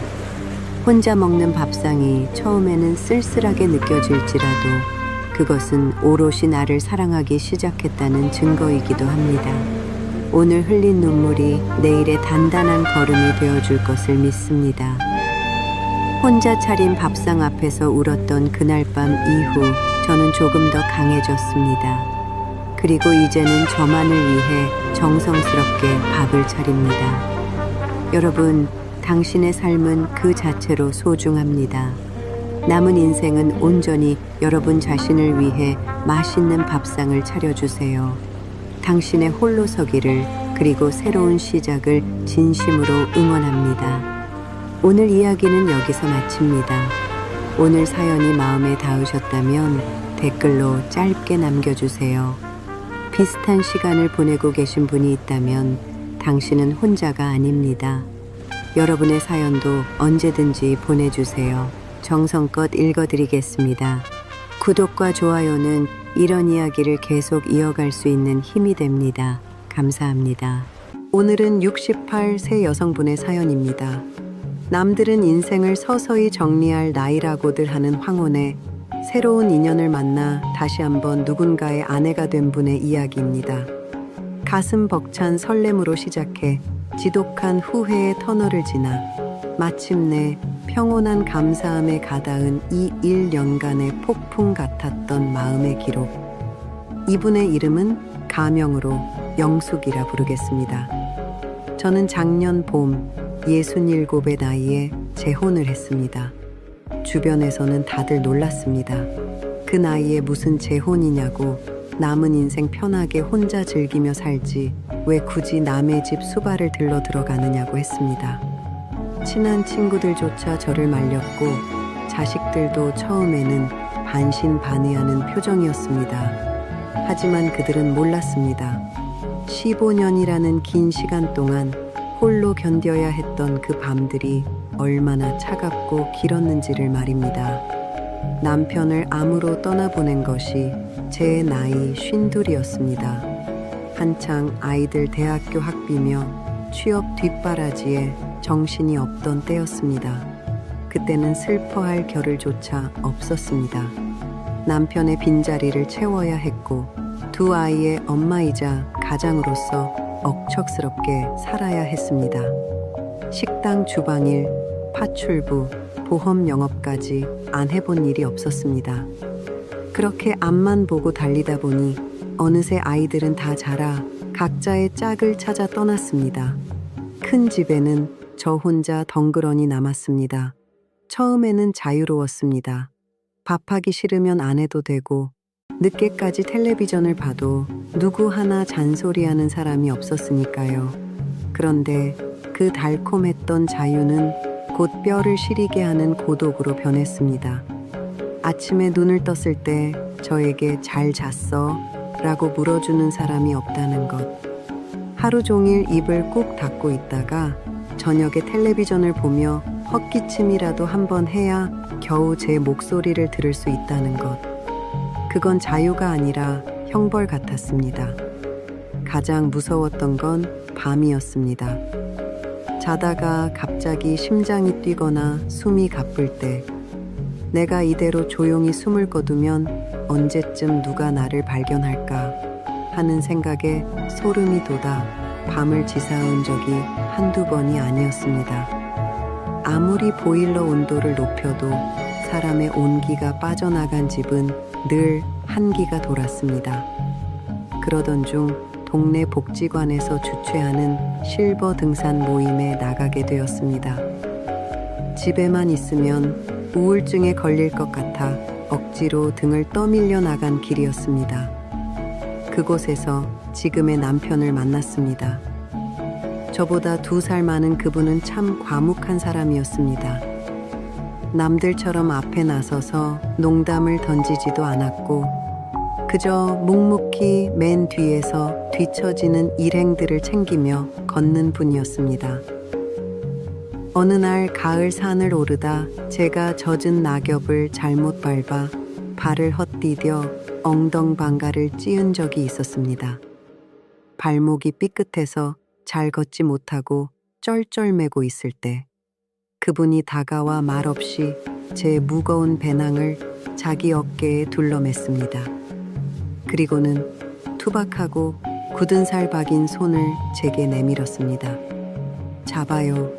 혼자 먹는 밥상이 처음에는 쓸쓸하게 느껴질지라도 그것은 오롯이 나를 사랑하기 시작했다는 증거이기도 합니다. 오늘 흘린 눈물이 내일의 단단한 걸음이 되어줄 것을 믿습니다. 혼자 차린 밥상 앞에서 울었던 그날 밤 이후 저는 조금 더 강해졌습니다. 그리고 이제는 저만을 위해 정성스럽게 밥을 차립니다. 여러분, 당신의 삶은 그 자체로 소중합니다. 남은 인생은 온전히 여러분 자신을 위해 맛있는 밥상을 차려주세요. 당신의 홀로서기를 그리고 새로운 시작을 진심으로 응원합니다. 오늘 이야기는 여기서 마칩니다. 오늘 사연이 마음에 닿으셨다면 댓글로 짧게 남겨주세요. 비슷한 시간을 보내고 계신 분이 있다면 당신은 혼자가 아닙니다. 여러분의 사연도 언제든지 보내주세요. 정성껏 읽어드리겠습니다. 구독과 좋아요는 이런 이야기를 계속 이어갈 수 있는 힘이 됩니다. 감사합니다. 오늘은 68세 여성분의 사연입니다. 남들은 인생을 서서히 정리할 나이라고들 하는 황혼에 새로운 인연을 만나 다시 한번 누군가의 아내가 된 분의 이야기입니다. 가슴 벅찬 설렘으로 시작해 지독한 후회의 터널을 지나 마침내 평온한 감사함에 가닿은 이 1년간의 폭풍 같았던 마음의 기록. 이분의 이름은 가명으로 영숙이라 부르겠습니다. 저는 작년 봄 67의 나이에 재혼을 했습니다. 주변에서는 다들 놀랐습니다. 그 나이에 무슨 재혼이냐고, 남은 인생 편하게 혼자 즐기며 살지 왜 굳이 남의 집 수발을 들러 들어가느냐고 했습니다. 친한 친구들조차 저를 말렸고 자식들도 처음에는 반신반의하는 표정이었습니다. 하지만 그들은 몰랐습니다. 15년이라는 긴 시간 동안 홀로 견뎌야 했던 그 밤들이 얼마나 차갑고 길었는지를 말입니다. 남편을 암으로 떠나보낸 것이 제 나이 52였습니다. 한창 아이들 대학교 학비며 취업 뒷바라지에 정신이 없던 때였습니다. 그때는 슬퍼할 겨를조차 없었습니다. 남편의 빈자리를 채워야 했고 두 아이의 엄마이자 가장으로서 억척스럽게 살아야 했습니다. 식당 주방일, 파출부, 보험 영업까지 안 해본 일이 없었습니다. 그렇게 앞만 보고 달리다 보니 어느새 아이들은 다 자라 각자의 짝을 찾아 떠났습니다. 큰 집에는 저 혼자 덩그러니 남았습니다. 처음에는 자유로웠습니다. 밥하기 싫으면 안 해도 되고 늦게까지 텔레비전을 봐도 누구 하나 잔소리하는 사람이 없었으니까요. 그런데 그 달콤했던 자유는 곧 뼈를 시리게 하는 고독으로 변했습니다. 아침에 눈을 떴을 때 저에게 잘 잤어? 라고 물어주는 사람이 없다는 것. 하루 종일 입을 꾹 닫고 있다가 저녁에 텔레비전을 보며 헛기침이라도 한번 해야 겨우 제 목소리를 들을 수 있다는 것. 그건 자유가 아니라 형벌 같았습니다. 가장 무서웠던 건 밤이었습니다. 자다가 갑자기 심장이 뛰거나 숨이 가쁠 때, 내가 이대로 조용히 숨을 거두면 언제쯤 누가 나를 발견할까 하는 생각에 소름이 돋아 밤을 지새운 적이 한두 번이 아니었습니다. 아무리 보일러 온도를 높여도 사람의 온기가 빠져나간 집은 늘 한기가 돌았습니다. 그러던 중 동네 복지관에서 주최하는 실버 등산 모임에 나가게 되었습니다. 집에만 있으면 우울증에 걸릴 것 같아 억지로 등을 떠밀려 나간 길이었습니다. 그곳에서 지금의 남편을 만났습니다. 저보다 2살 많은 그분은 참 과묵한 사람이었습니다. 남들처럼 앞에 나서서 농담을 던지지도 않았고 그저 묵묵히 맨 뒤에서 뒤처지는 일행들을 챙기며 걷는 분이었습니다. 어느 날 가을 산을 오르다 제가 젖은 낙엽을 잘못 밟아 발을 헛디뎌 엉덩방가를 찧은 적이 있었습니다. 발목이 삐끗해서 잘 걷지 못하고 쩔쩔매고 있을 때 그분이 다가와 말없이 제 무거운 배낭을 자기 어깨에 둘러맸습니다. 그리고는 투박하고 굳은 살 박인 손을 제게 내밀었습니다. 잡아요.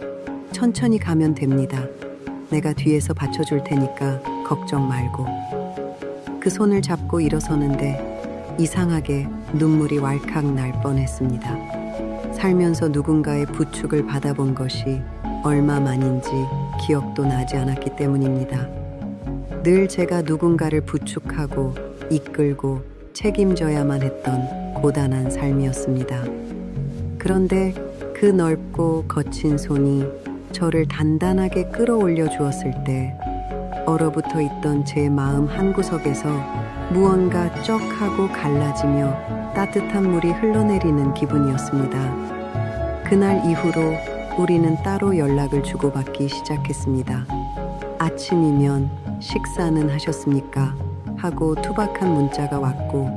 천천히 가면 됩니다. 내가 뒤에서 받쳐줄 테니까 걱정 말고. 그 손을 잡고 일어서는데 이상하게 눈물이 왈칵 날 뻔했습니다. 살면서 누군가의 부축을 받아본 것이 얼마만인지 기억도 나지 않았기 때문입니다. 늘 제가 누군가를 부축하고 이끌고 책임져야만 했던 고단한 삶이었습니다. 그런데 그 넓고 거친 손이 저를 단단하게 끌어올려 주었을 때 얼어붙어 있던 제 마음 한구석에서 무언가 쩍 하고 갈라지며 따뜻한 물이 흘러내리는 기분이었습니다. 그날 이후로 우리는 따로 연락을 주고받기 시작했습니다. 아침이면 식사는 하셨습니까? 하고 투박한 문자가 왔고,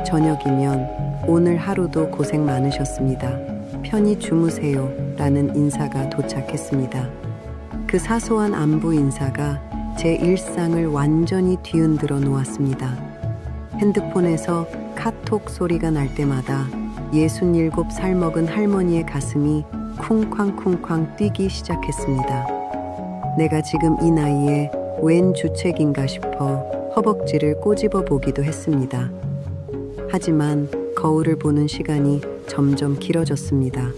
저녁이면 오늘 하루도 고생 많으셨습니다. 편히 주무세요 라는 인사가 도착했습니다. 그 사소한 안부 인사가 제 일상을 완전히 뒤흔들어 놓았습니다. 핸드폰에서 카톡 소리가 날 때마다 67살 먹은 할머니의 가슴이 쿵쾅쿵쾅 뛰기 시작했습니다. 내가 지금 이 나이에 웬 주책인가 싶어 허벅지를 꼬집어 보기도 했습니다. 하지만 거울을 보는 시간이 점점 길어졌습니다.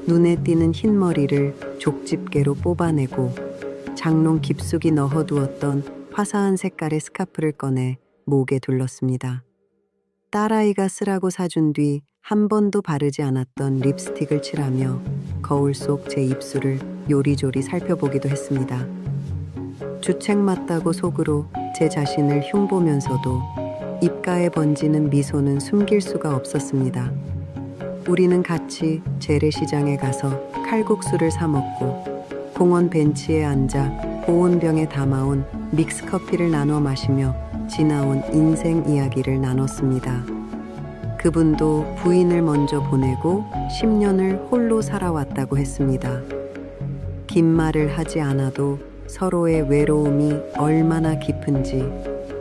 눈에 띄는 흰 머리를 족집게로 뽑아내고 장롱 깊숙이 넣어두었던 화사한 색깔의 스카프를 꺼내 목에 둘렀습니다. 딸아이가 쓰라고 사준 뒤 한 번도 바르지 않았던 립스틱을 칠하며 거울 속 제 입술을 요리조리 살펴보기도 했습니다. 주책 맞다고 속으로 제 자신을 흉보면서도 입가에 번지는 미소는 숨길 수가 없었습니다. 우리는 같이 재래시장에 가서 칼국수를 사 먹고 공원 벤치에 앉아 보온병에 담아온 믹스커피를 나눠 마시며 지나온 인생 이야기를 나눴습니다. 그분도 부인을 먼저 보내고 10년을 홀로 살아왔다고 했습니다. 긴 말을 하지 않아도 서로의 외로움이 얼마나 깊은지,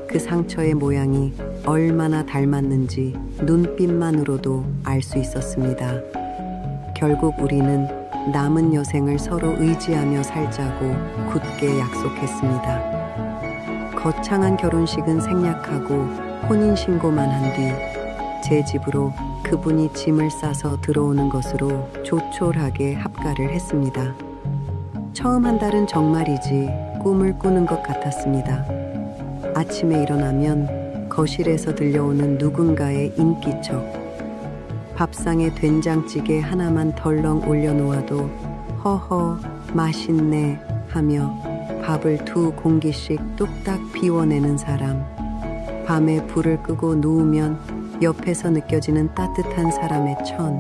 그 상처의 모양이 얼마나 닮았는지 눈빛만으로도 알 수 있었습니다. 결국 우리는 남은 여생을 서로 의지하며 살자고 굳게 약속했습니다. 거창한 결혼식은 생략하고 혼인신고만 한 뒤 제 집으로 그분이 짐을 싸서 들어오는 것으로 조촐하게 합가를 했습니다. 처음 한 달은 정말이지 꿈을 꾸는 것 같았습니다. 아침에 일어나면 거실에서 들려오는 누군가의 인기척, 밥상에 된장찌개 하나만 덜렁 올려놓아도 허허 맛있네 하며 밥을 2공기씩 뚝딱 비워내는 사람, 밤에 불을 끄고 누우면 옆에서 느껴지는 따뜻한 사람의 천,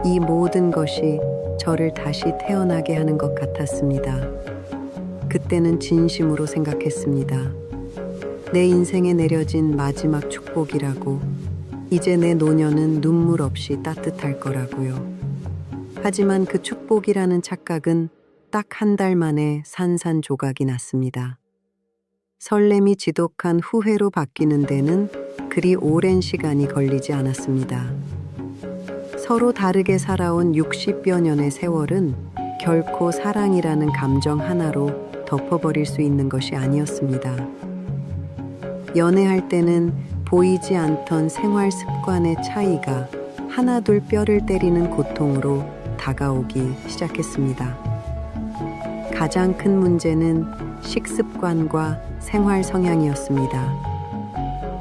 이 모든 것이 저를 다시 태어나게 하는 것 같았습니다. 그때는 진심으로 생각했습니다. 내 인생에 내려진 마지막 축복이라고, 이제 내 노년은 눈물 없이 따뜻할 거라고요. 하지만 그 축복이라는 착각은 딱 한 달 만에 산산조각이 났습니다. 설렘이 지독한 후회로 바뀌는 데는 그리 오랜 시간이 걸리지 않았습니다. 서로 다르게 살아온 60여 년의 세월은 결코 사랑이라는 감정 하나로 덮어버릴 수 있는 것이 아니었습니다. 연애할 때는 보이지 않던 생활 습관의 차이가 하나둘 뼈를 때리는 고통으로 다가오기 시작했습니다. 가장 큰 문제는 식습관과 생활 성향이었습니다.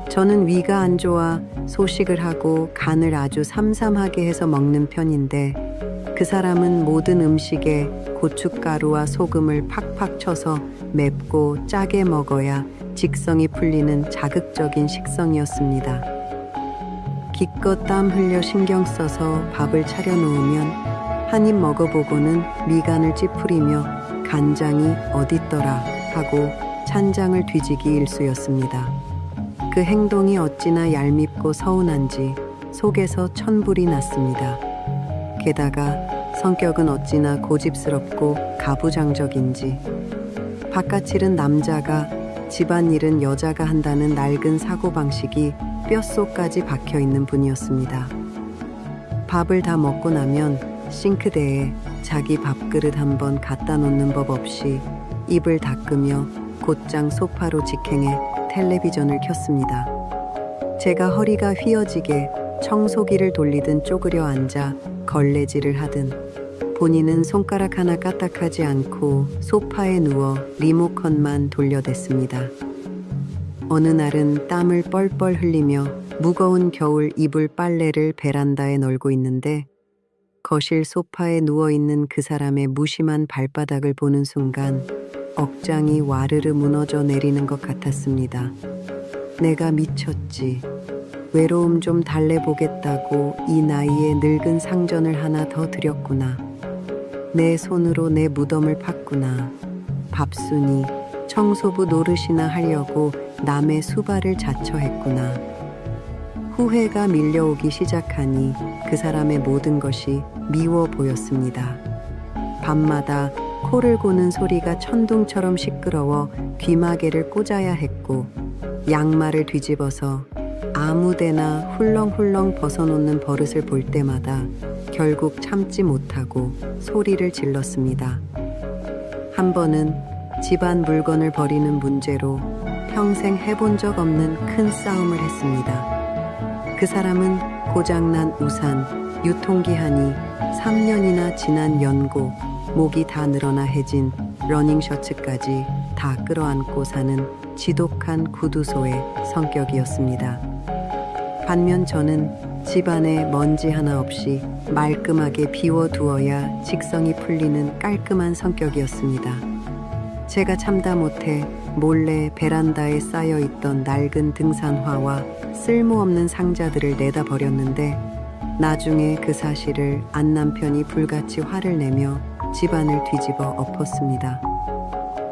저는 위가 안 좋아 소식을 하고 간을 아주 삼삼하게 해서 먹는 편인데, 그 사람은 모든 음식에 고춧가루와 소금을 팍팍 쳐서 맵고 짜게 먹어야 직성이 풀리는 자극적인 식성이었습니다. 기껏 땀 흘려 신경 써서 밥을 차려 놓으면 한 입 먹어보고는 미간을 찌푸리며 간장이 어딨더라 하고 찬장을 뒤지기 일쑤였습니다. 그 행동이 어찌나 얄밉고 서운한지 속에서 천불이 났습니다. 게다가 성격은 어찌나 고집스럽고 가부장적인지, 바깥일은 남자가, 집안일은 여자가 한다는 낡은 사고방식이 뼛속까지 박혀있는 분이었습니다. 밥을 다 먹고 나면 싱크대에 자기 밥그릇 한번 갖다 놓는 법 없이 입을 닦으며 곧장 소파로 직행해 텔레비전을 켰습니다. 제가 허리가 휘어지게 청소기를 돌리든 쪼그려 앉아 걸레질을 하든 본인은 손가락 하나 까딱하지 않고 소파에 누워 리모컨만 돌려댔습니다. 어느 날은 땀을 뻘뻘 흘리며 무거운 겨울 이불 빨래를 베란다에 널고 있는데 거실 소파에 누워있는 그 사람의 무심한 발바닥을 보는 순간 억장이 와르르 무너져 내리는 것 같았습니다. 내가 미쳤지. 외로움 좀 달래보겠다고 이 나이에 늙은 상전을 하나 더 들였구나. 내 손으로 내 무덤을 팠구나. 밥순이, 청소부 노릇이나 하려고 남의 수발을 자처했구나. 후회가 밀려오기 시작하니 그 사람의 모든 것이 미워 보였습니다. 밤마다 코를 고는 소리가 천둥처럼 시끄러워 귀마개를 꽂아야 했고 양말을 뒤집어서 아무데나 훌렁훌렁 벗어놓는 버릇을 볼 때마다 결국 참지 못하고 소리를 질렀습니다. 한 번은 집안 물건을 버리는 문제로 평생 해본 적 없는 큰 싸움을 했습니다. 그 사람은 고장난 우산, 유통기한이 3년이나 지난 연고, 목이 다 늘어나 해진 러닝셔츠까지 다 끌어안고 사는 지독한 구두소의 성격이었습니다. 반면 저는 집안에 먼지 하나 없이 말끔하게 비워두어야 직성이 풀리는 깔끔한 성격이었습니다. 제가 참다 못해 몰래 베란다에 쌓여있던 낡은 등산화와 쓸모없는 상자들을 내다 버렸는데 나중에 그 사실을 안 남편이 불같이 화를 내며 집안을 뒤집어 엎었습니다.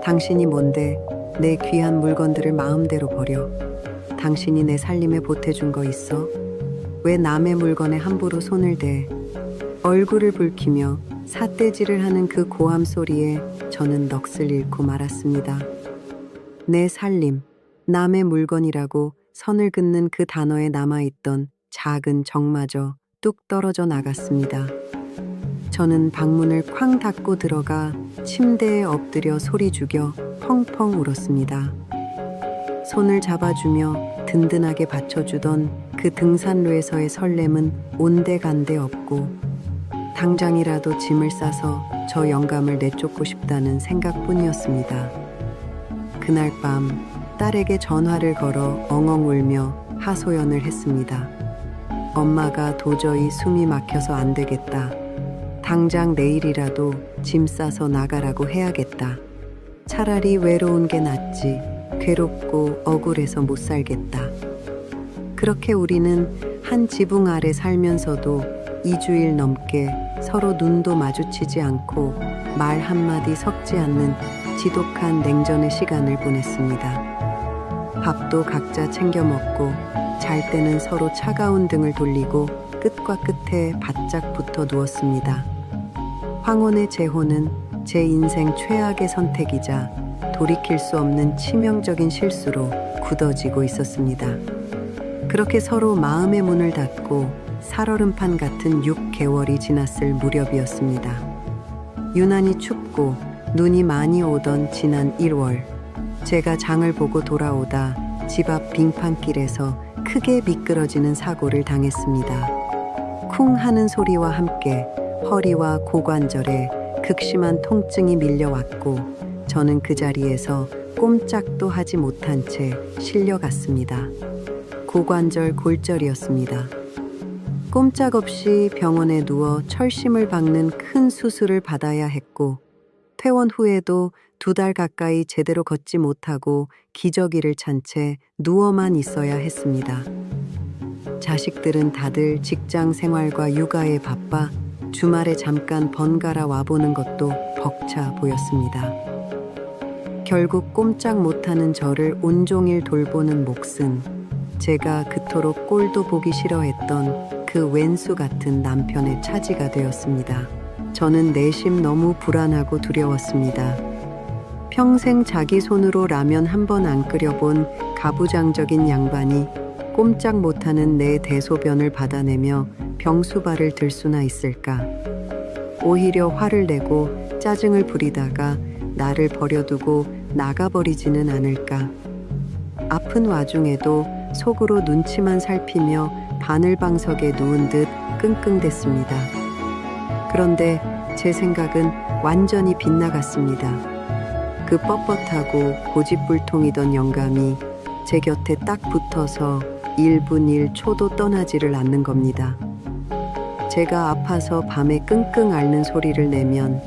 당신이 뭔데 내 귀한 물건들을 마음대로 버려? 당신이 내 살림에 보태준 거 있어? 왜 남의 물건에 함부로 손을 대? 얼굴을 붉히며 삿대질을 하는 그 고함 소리에 저는 넋을 잃고 말았습니다. 내 살림, 남의 물건이라고 선을 긋는 그 단어에 남아있던 작은 정마저 뚝 떨어져 나갔습니다. 저는 방문을 쾅 닫고 들어가 침대에 엎드려 소리 죽여 펑펑 울었습니다. 손을 잡아주며 든든하게 받쳐주던 그 등산로에서의 설렘은 온데간데 없고 당장이라도 짐을 싸서 저 영감을 내쫓고 싶다는 생각뿐이었습니다. 그날 밤 딸에게 전화를 걸어 엉엉 울며 하소연을 했습니다. 엄마가 도저히 숨이 막혀서 안 되겠다. 당장 내일이라도 짐 싸서 나가라고 해야겠다. 차라리 외로운 게 낫지. 괴롭고 억울해서 못 살겠다. 그렇게 우리는 한 지붕 아래 살면서도 2주일 넘게 서로 눈도 마주치지 않고 말 한마디 섞지 않는 지독한 냉전의 시간을 보냈습니다. 밥도 각자 챙겨 먹고 잘 때는 서로 차가운 등을 돌리고 끝과 끝에 바짝 붙어 누웠습니다. 황혼의 재혼은 제 인생 최악의 선택이자 돌이킬 수 없는 치명적인 실수로 굳어지고 있었습니다. 그렇게 서로 마음의 문을 닫고 살얼음판 같은 6개월이 지났을 무렵이었습니다. 유난히 춥고 눈이 많이 오던 지난 1월, 제가 장을 보고 돌아오다 집 앞 빙판길에서 크게 미끄러지는 사고를 당했습니다. 쿵 하는 소리와 함께 허리와 고관절에 극심한 통증이 밀려왔고 저는 그 자리에서 꼼짝도 하지 못한 채 실려갔습니다. 고관절 골절이었습니다. 꼼짝없이 병원에 누워 철심을 박는 큰 수술을 받아야 했고 퇴원 후에도 2달 가까이 제대로 걷지 못하고 기저귀를 찬 채 누워만 있어야 했습니다. 자식들은 다들 직장 생활과 육아에 바빠 주말에 잠깐 번갈아 와보는 것도 벅차 보였습니다. 결국 꼼짝 못하는 저를 온종일 돌보는 몫은 제가 그토록 꼴도 보기 싫어했던 그 왼수 같은 남편의 차지가 되었습니다. 저는 내심 너무 불안하고 두려웠습니다. 평생 자기 손으로 라면 한 번 안 끓여본 가부장적인 양반이 꼼짝 못하는 내 대소변을 받아내며 병수발을 들 수나 있을까? 오히려 화를 내고 짜증을 부리다가 나를 버려두고 나가버리지는 않을까. 아픈 와중에도 속으로 눈치만 살피며 바늘방석에 누운 듯 끙끙댔습니다. 그런데 제 생각은 완전히 빗나갔습니다. 그 뻣뻣하고 고집불통이던 영감이 제 곁에 딱 붙어서 1분 1초도 떠나지를 않는 겁니다. 제가 아파서 밤에 끙끙 앓는 소리를 내면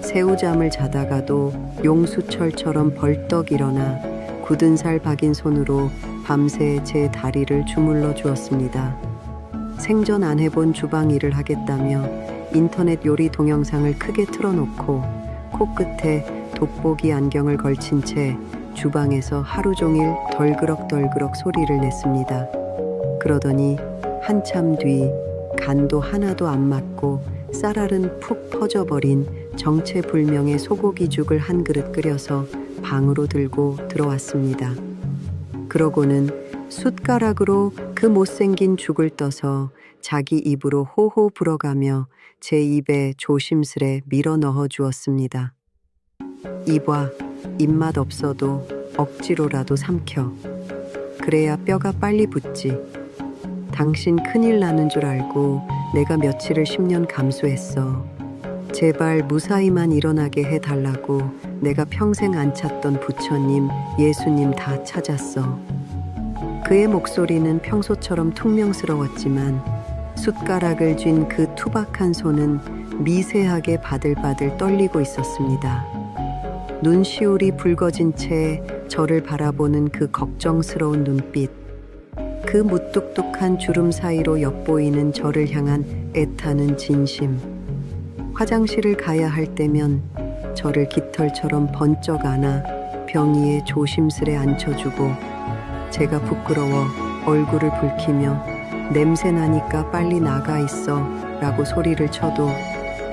새우잠을 자다가도 용수철처럼 벌떡 일어나 굳은 살 박인 손으로 밤새 제 다리를 주물러 주었습니다. 생전 안 해본 주방 일을 하겠다며 인터넷 요리 동영상을 크게 틀어놓고 코끝에 돋보기 안경을 걸친 채 주방에서 하루 종일 덜그럭덜그럭 소리를 냈습니다. 그러더니 한참 뒤 간도 하나도 안 맞고 쌀알은 푹 퍼져버린 정체불명의 소고기죽을 한 그릇 끓여서 방으로 들고 들어왔습니다. 그러고는 숟가락으로 그 못생긴 죽을 떠서 자기 입으로 호호 불어가며 제 입에 조심스레 밀어 넣어 주었습니다. 이봐, 입맛 없어도 억지로라도 삼켜. 그래야 뼈가 빨리 붙지. 당신 큰일 나는 줄 알고 내가 며칠을 10년 감수했어. 제발 무사히만 일어나게 해달라고 내가 평생 안 찾던 부처님, 예수님 다 찾았어. 그의 목소리는 평소처럼 퉁명스러웠지만 숟가락을 쥔 그 투박한 손은 미세하게 바들바들 떨리고 있었습니다. 눈시울이 붉어진 채 저를 바라보는 그 걱정스러운 눈빛, 그 무뚝뚝한 주름 사이로 엿보이는 저를 향한 애타는 진심. 화장실을 가야 할 때면 저를 깃털처럼 번쩍 안아 병위에 조심스레 앉혀주고 제가 부끄러워 얼굴을 붉히며 냄새 나니까 빨리 나가 있어 라고 소리를 쳐도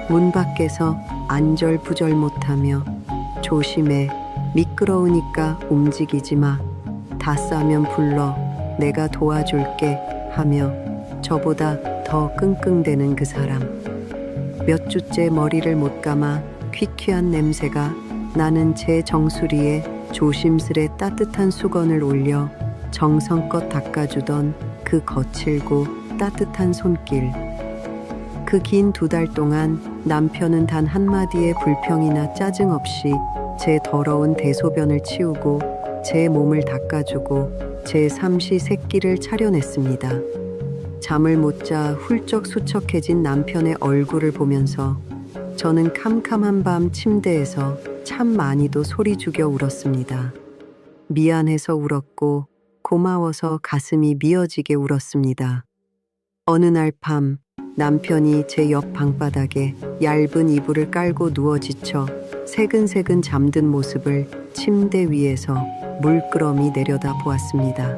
문 밖에서 안절부절 못하며 조심해, 미끄러우니까 움직이지 마, 다 싸면 불러, 내가 도와줄게 하며 저보다 더 끙끙대는 그 사람. 몇 주째 머리를 못 감아 퀴퀴한 냄새가 나는 제 정수리에 조심스레 따뜻한 수건을 올려 정성껏 닦아주던 그 거칠고 따뜻한 손길. 그 긴 2달 동안 남편은 단 한마디의 불평이나 짜증 없이 제 더러운 대소변을 치우고 제 몸을 닦아주고 제 삼시세끼를 차려냈습니다. 잠을 못 자 훌쩍 수척해진 남편의 얼굴을 보면서 저는 캄캄한 밤 침대에서 참 많이도 소리 죽여 울었습니다. 미안해서 울었고 고마워서 가슴이 미어지게 울었습니다. 어느 날 밤 남편이 제 옆 방바닥에 얇은 이불을 깔고 누워 지쳐 새근새근 잠든 모습을 침대 위에서 물끄러미 내려다 보았습니다.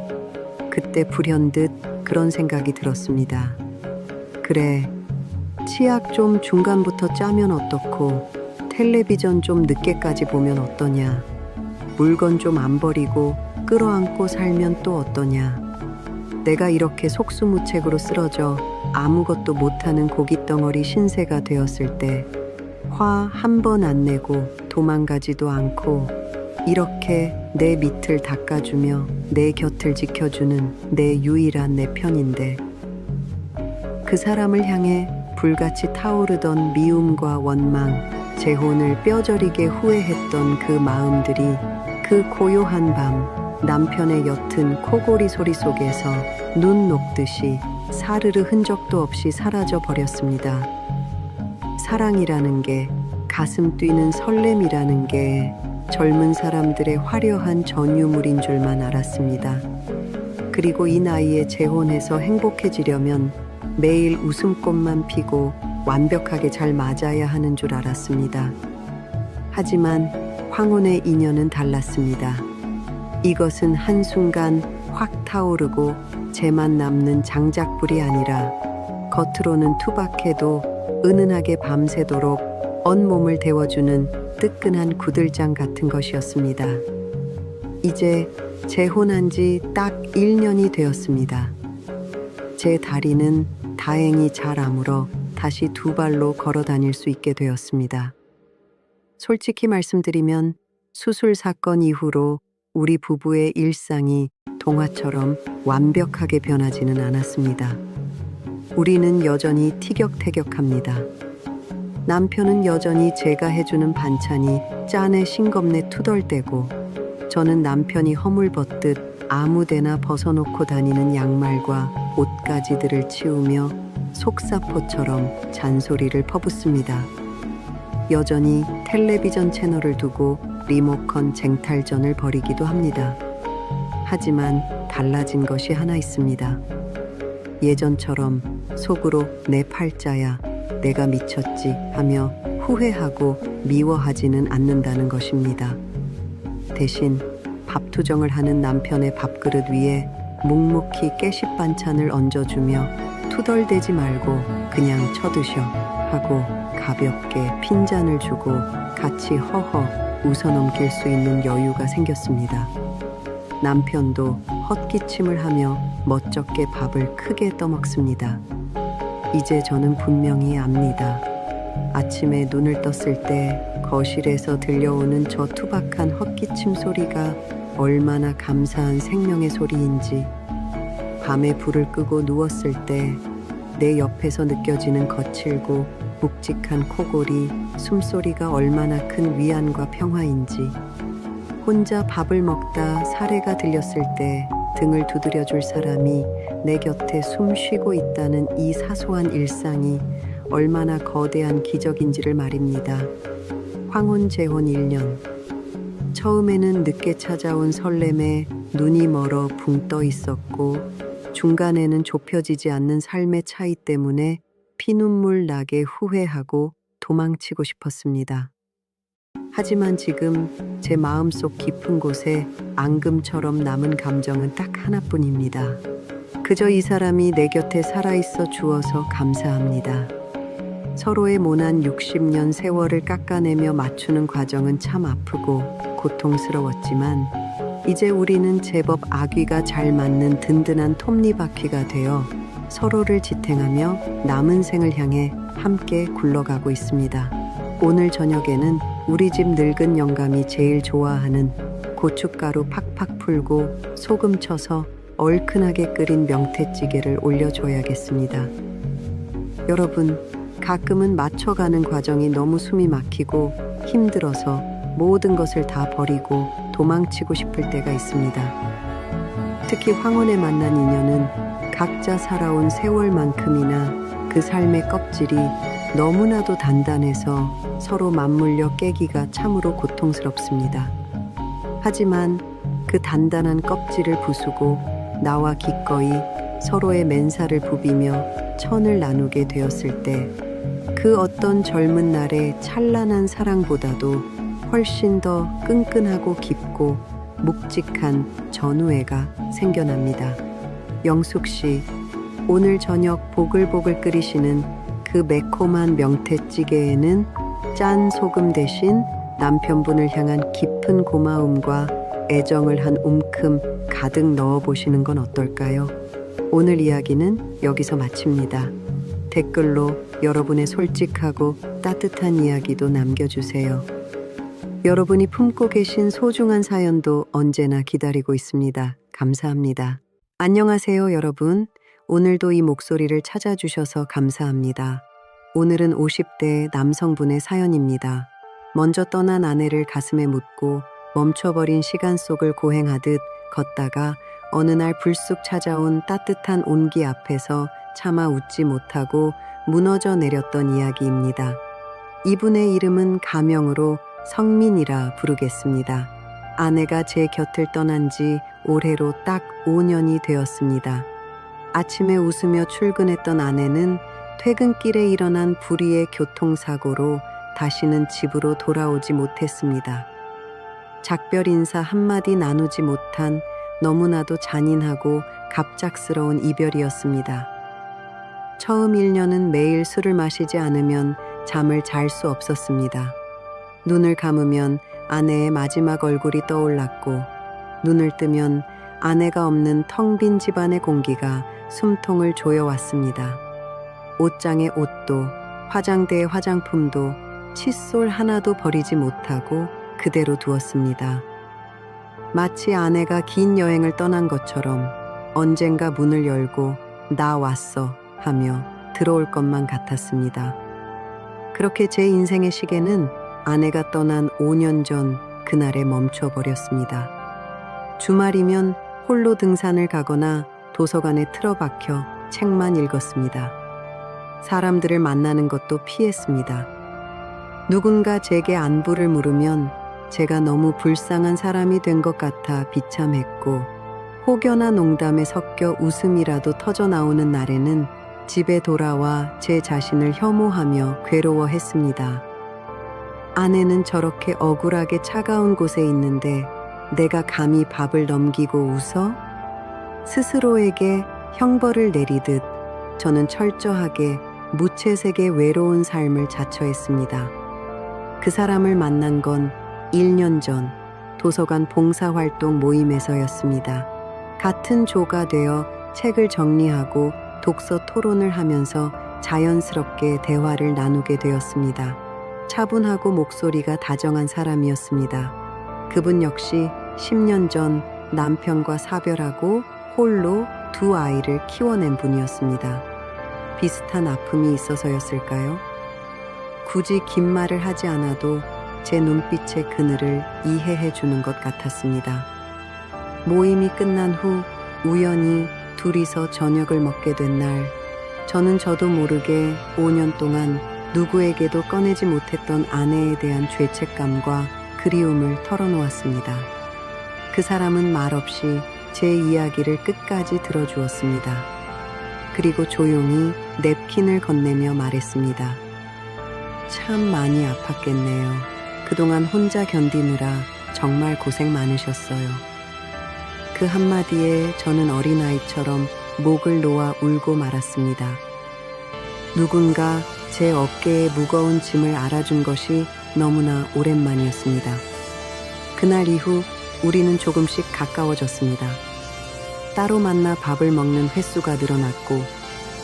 그때 불현듯 그런 생각이 들었습니다. 그래, 치약 좀 중간부터 짜면 어떻고 텔레비전 좀 늦게까지 보면 어떠냐. 물건 좀 안 버리고 끌어안고 살면 또 어떠냐. 내가 이렇게 속수무책으로 쓰러져 아무것도 못하는 고깃덩어리 신세가 되었을 때 화 한 번 안 내고 도망가지도 않고 이렇게 내 밑을 닦아주며 내 곁을 지켜주는 내 유일한 내 편인데 그 사람을 향해 불같이 타오르던 미움과 원망, 제 혼을 뼈저리게 후회했던 그 마음들이 그 고요한 밤 남편의 옅은 코골이 소리 속에서 눈 녹듯이 사르르 흔적도 없이 사라져 버렸습니다. 사랑이라는 게, 가슴 뛰는 설렘이라는 게 젊은 사람들의 화려한 전유물인 줄만 알았습니다. 그리고 이 나이에 재혼해서 행복해지려면 매일 웃음꽃만 피고 완벽하게 잘 맞아야 하는 줄 알았습니다. 하지만 황혼의 인연은 달랐습니다. 이것은 한순간 확 타오르고 재만 남는 장작불이 아니라 겉으로는 투박해도 은은하게 밤새도록 온몸을 데워주는 뜨끈한 구들장 같은 것이었습니다. 이제 재혼한 지 딱 1년이 되었습니다. 제 다리는 다행히 잘 아물어 다시 2발로 걸어 다닐 수 있게 되었습니다. 솔직히 말씀드리면 수술 사건 이후로 우리 부부의 일상이 동화처럼 완벽하게 변하지는 않았습니다. 우리는 여전히 티격태격합니다. 남편은 여전히 제가 해주는 반찬이 짠에 싱겁네 투덜대고, 저는 남편이 허물벗듯 아무데나 벗어놓고 다니는 양말과 옷가지들을 치우며 속사포처럼 잔소리를 퍼붓습니다. 여전히 텔레비전 채널을 두고 리모컨 쟁탈전을 벌이기도 합니다. 하지만 달라진 것이 하나 있습니다. 예전처럼 속으로 내 팔자야, 내가 미쳤지 하며 후회하고 미워하지는 않는다는 것입니다. 대신 밥투정을 하는 남편의 밥그릇 위에 묵묵히 깨식 반찬을 얹어주며 투덜대지 말고 그냥 쳐드셔 하고 가볍게 핀잔을 주고 같이 허허 웃어넘길 수 있는 여유가 생겼습니다. 남편도 헛기침을 하며 멋쩍게 밥을 크게 떠먹습니다. 이제 저는 분명히 압니다. 아침에 눈을 떴을 때 거실에서 들려오는 저 투박한 헛기침 소리가 얼마나 감사한 생명의 소리인지, 밤에 불을 끄고 누웠을 때 내 옆에서 느껴지는 거칠고 묵직한 코골이, 숨소리가 얼마나 큰 위안과 평화인지, 혼자 밥을 먹다 사례가 들렸을 때 등을 두드려줄 사람이 내 곁에 숨 쉬고 있다는 이 사소한 일상이 얼마나 거대한 기적인지를 말입니다. 황혼 재혼 1년. 처음에는 늦게 찾아온 설렘에 눈이 멀어 붕 떠 있었고, 중간에는 좁혀지지 않는 삶의 차이 때문에 피눈물 나게 후회하고 도망치고 싶었습니다. 하지만 지금 제 마음속 깊은 곳에 앙금처럼 남은 감정은 딱 하나뿐입니다. 그저 이 사람이 내 곁에 살아있어 주어서 감사합니다. 서로의 모난 60년 세월을 깎아내며 맞추는 과정은 참 아프고 고통스러웠지만, 이제 우리는 제법 아귀가 잘 맞는 든든한 톱니바퀴가 되어 서로를 지탱하며 남은 생을 향해 함께 굴러가고 있습니다. 오늘 저녁에는 우리 집 늙은 영감이 제일 좋아하는 고춧가루 팍팍 풀고 소금 쳐서 얼큰하게 끓인 명태찌개를 올려줘야겠습니다. 여러분, 가끔은 맞춰가는 과정이 너무 숨이 막히고 힘들어서 모든 것을 다 버리고 도망치고 싶을 때가 있습니다. 특히 황혼에 만난 인연은 각자 살아온 세월만큼이나 그 삶의 껍질이 너무나도 단단해서 서로 맞물려 깨기가 참으로 고통스럽습니다. 하지만 그 단단한 껍질을 부수고 나와 기꺼이 서로의 맨살을 부비며 천을 나누게 되었을 때, 그 어떤 젊은 날의 찬란한 사랑보다도 훨씬 더 끈끈하고 깊고 묵직한 전우애가 생겨납니다. 영숙 씨, 오늘 저녁 보글보글 끓이시는 그 매콤한 명태찌개에는 짠 소금 대신 남편분을 향한 깊은 고마움과 애정을 한 움큼 가득 넣어보시는 건 어떨까요? 오늘 이야기는 여기서 마칩니다. 댓글로 여러분의 솔직하고 따뜻한 이야기도 남겨주세요. 여러분이 품고 계신 소중한 사연도 언제나 기다리고 있습니다. 감사합니다. 안녕하세요, 여러분. 오늘도 이 목소리를 찾아주셔서 감사합니다. 오늘은 50대 남성분의 사연입니다. 먼저 떠난 아내를 가슴에 묻고 멈춰버린 시간 속을 고행하듯 걷다가 어느 날 불쑥 찾아온 따뜻한 온기 앞에서 차마 웃지 못하고 무너져 내렸던 이야기입니다. 이분의 이름은 가명으로 성민이라 부르겠습니다. 아내가 제 곁을 떠난 지 올해로 딱 5년이 되었습니다. 아침에 웃으며 출근했던 아내는 퇴근길에 일어난 불의의 교통사고로 다시는 집으로 돌아오지 못했습니다. 작별 인사 한마디 나누지 못한 너무나도 잔인하고 갑작스러운 이별이었습니다. 처음 1년은 매일 술을 마시지 않으면 잠을 잘 수 없었습니다. 눈을 감으면 아내의 마지막 얼굴이 떠올랐고, 눈을 뜨면 아내가 없는 텅 빈 집안의 공기가 숨통을 조여왔습니다. 옷장의 옷도, 화장대의 화장품도, 칫솔 하나도 버리지 못하고 그대로 두었습니다. 마치 아내가 긴 여행을 떠난 것처럼 언젠가 문을 열고 나 왔어 하며 들어올 것만 같았습니다. 그렇게 제 인생의 시계는 아내가 떠난 5년 전 그날에 멈춰버렸습니다. 주말이면 홀로 등산을 가거나 도서관에 틀어박혀 책만 읽었습니다. 사람들을 만나는 것도 피했습니다. 누군가 제게 안부를 물으면 제가 너무 불쌍한 사람이 된 것 같아 비참했고, 혹여나 농담에 섞여 웃음이라도 터져 나오는 날에는 집에 돌아와 제 자신을 혐오하며 괴로워했습니다. 아내는 저렇게 억울하게 차가운 곳에 있는데 내가 감히 밥을 넘기고 웃어? 스스로에게 형벌을 내리듯 저는 철저하게 무채색의 외로운 삶을 자처했습니다. 그 사람을 만난 건 1년 전 도서관 봉사활동 모임에서였습니다. 같은 조가 되어 책을 정리하고 독서 토론을 하면서 자연스럽게 대화를 나누게 되었습니다. 차분하고 목소리가 다정한 사람이었습니다. 그분 역시 10년 전 남편과 사별하고 홀로 2아이를 키워낸 분이었습니다. 비슷한 아픔이 있어서였을까요? 굳이 긴 말을 하지 않아도 제 눈빛의 그늘을 이해해 주는 것 같았습니다. 모임이 끝난 후 우연히 둘이서 저녁을 먹게 된 날, 저는 저도 모르게 5년 동안 누구에게도 꺼내지 못했던 아내에 대한 죄책감과 그리움을 털어놓았습니다. 그 사람은 말없이 제 이야기를 끝까지 들어주었습니다. 그리고 조용히 냅킨을 건네며 말했습니다. 참 많이 아팠겠네요. 그동안 혼자 견디느라 정말 고생 많으셨어요. 그 한마디에 저는 어린아이처럼 목을 놓아 울고 말았습니다. 누군가 제 어깨에 무거운 짐을 알아준 것이 너무나 오랜만이었습니다. 그날 이후 우리는 조금씩 가까워졌습니다. 따로 만나 밥을 먹는 횟수가 늘어났고,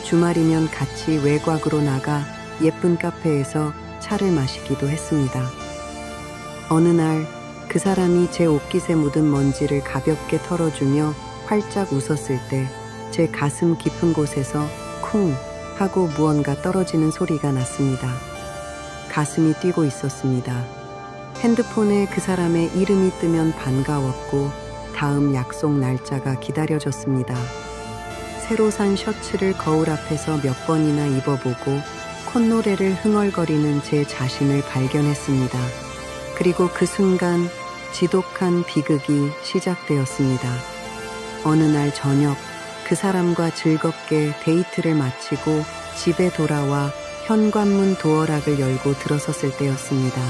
주말이면 같이 외곽으로 나가 예쁜 카페에서 차를 마시기도 했습니다. 어느 날 그 사람이 제 옷깃에 묻은 먼지를 가볍게 털어주며 활짝 웃었을 때 제 가슴 깊은 곳에서 쿵 하고 무언가 떨어지는 소리가 났습니다. 가슴이 뛰고 있었습니다. 핸드폰에 그 사람의 이름이 뜨면 반가웠고 다음 약속 날짜가 기다려졌습니다. 새로 산 셔츠를 거울 앞에서 몇 번이나 입어보고 콧노래를 흥얼거리는 제 자신을 발견했습니다. 그리고 그 순간 지독한 비극이 시작되었습니다. 어느 날 저녁 그 사람과 즐겁게 데이트를 마치고 집에 돌아와 현관문 도어락을 열고 들어섰을 때였습니다.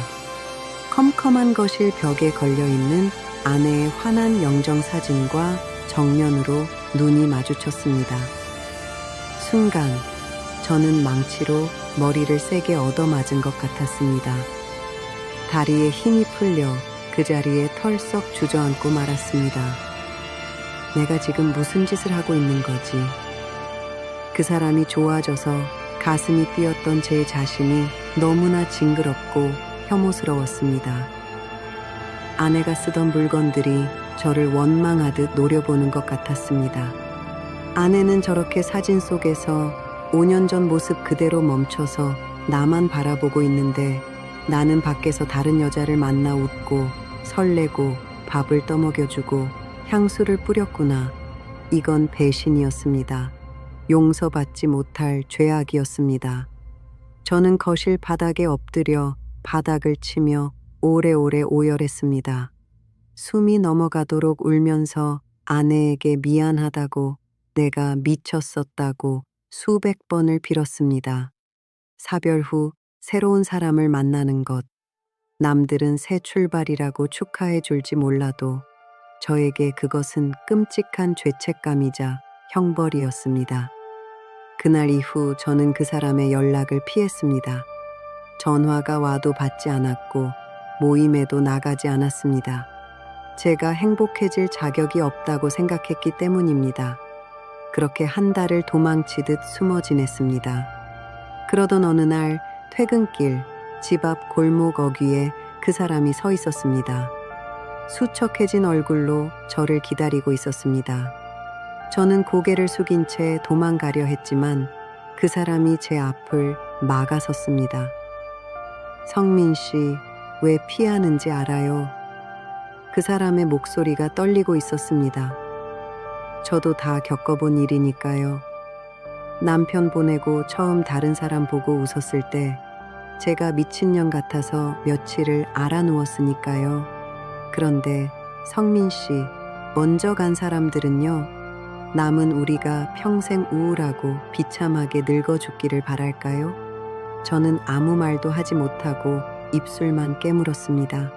컴컴한 거실 벽에 걸려있는 아내의 환한 영정사진과 정면으로 눈이 마주쳤습니다. 순간 저는 망치로 머리를 세게 얻어맞은 것 같았습니다. 다리에 힘이 풀려 그 자리에 털썩 주저앉고 말았습니다. 내가 지금 무슨 짓을 하고 있는 거지? 그 사람이 좋아져서 가슴이 뛰었던 제 자신이 너무나 징그럽고 혐오스러웠습니다. 아내가 쓰던 물건들이 저를 원망하듯 노려보는 것 같았습니다. 아내는 저렇게 사진 속에서 5년 전 모습 그대로 멈춰서 나만 바라보고 있는데, 나는 밖에서 다른 여자를 만나 웃고 설레고 밥을 떠먹여주고 향수를 뿌렸구나. 이건 배신이었습니다. 용서받지 못할 죄악이었습니다. 저는 거실 바닥에 엎드려 바닥을 치며 오래오래 오열했습니다. 숨이 넘어가도록 울면서 아내에게 미안하다고, 내가 미쳤었다고 수백 번을 빌었습니다. 사별 후 새로운 사람을 만나는 것, 남들은 새 출발이라고 축하해 줄지 몰라도 저에게 그것은 끔찍한 죄책감이자 형벌이었습니다. 그날 이후 저는 그 사람의 연락을 피했습니다. 전화가 와도 받지 않았고 모임에도 나가지 않았습니다. 제가 행복해질 자격이 없다고 생각했기 때문입니다. 그렇게 한 달을 도망치듯 숨어 지냈습니다. 그러던 어느 날 퇴근길 집 앞 골목 어귀에 그 사람이 서 있었습니다. 수척해진 얼굴로 저를 기다리고 있었습니다. 저는 고개를 숙인 채 도망가려 했지만 그 사람이 제 앞을 막아섰습니다. 성민 씨, 왜 피하는지 알아요? 그 사람의 목소리가 떨리고 있었습니다. 저도 다 겪어본 일이니까요. 남편 보내고 처음 다른 사람 보고 웃었을 때 제가 미친년 같아서 며칠을 알아누웠으니까요. 그런데 성민 씨, 먼저 간 사람들은요, 남은 우리가 평생 우울하고 비참하게 늙어 죽기를 바랄까요? 저는 아무 말도 하지 못하고 입술만 깨물었습니다.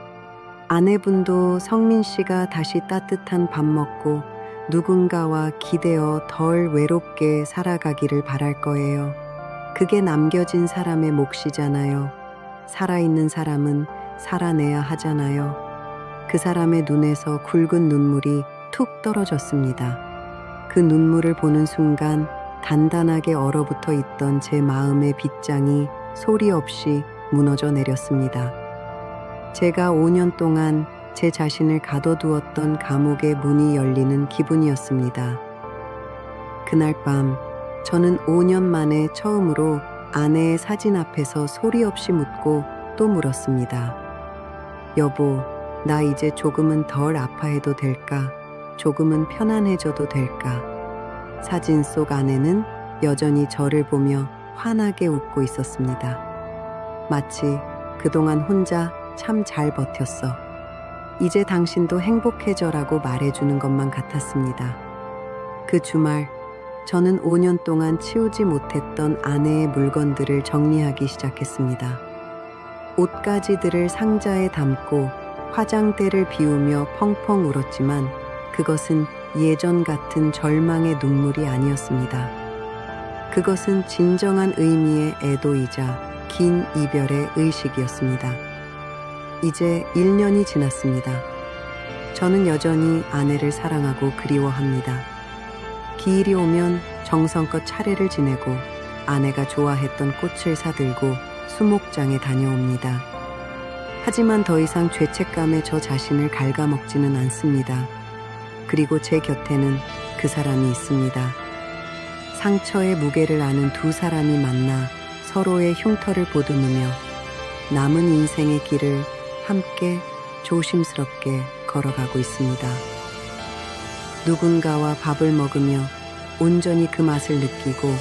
아내분도 성민 씨가 다시 따뜻한 밥 먹고 누군가와 기대어 덜 외롭게 살아가기를 바랄 거예요. 그게 남겨진 사람의 몫이잖아요. 살아있는 사람은 살아내야 하잖아요. 그 사람의 눈에서 굵은 눈물이 툭 떨어졌습니다. 그 눈물을 보는 순간 단단하게 얼어붙어 있던 제 마음의 빗장이 소리 없이 무너져 내렸습니다. 제가 5년 동안 제 자신을 가둬두었던 감옥의 문이 열리는 기분이었습니다. 그날 밤 저는 5년 만에 처음으로 아내의 사진 앞에서 소리 없이 묻고 또 물었습니다. 여보, 나 이제 조금은 덜 아파해도 될까? 조금은 편안해져도 될까? 사진 속 아내는 여전히 저를 보며 환하게 웃고 있었습니다. 마치 그동안 혼자 참 잘 버텼어. 이제 당신도 행복해져라고 말해주는 것만 같았습니다. 그 주말, 저는 5년 동안 치우지 못했던 아내의 물건들을 정리하기 시작했습니다. 옷가지들을 상자에 담고 화장대를 비우며 펑펑 울었지만 그것은 예전 같은 절망의 눈물이 아니었습니다. 그것은 진정한 의미의 애도이자 긴 이별의 의식이었습니다. 이제 1년이 지났습니다. 저는 여전히 아내를 사랑하고 그리워합니다. 기일이 오면 정성껏 차례를 지내고 아내가 좋아했던 꽃을 사들고 수목장에 다녀옵니다. 하지만 더 이상 죄책감에 저 자신을 갉아먹지는 않습니다. 그리고 제 곁에는 그 사람이 있습니다. 상처의 무게를 아는 두 사람이 만나 서로의 흉터를 보듬으며 남은 인생의 길을 함께 조심스럽게 걸어가고 있습니다. 누군가와 밥을 먹으며 온전히 그 맛을 느끼고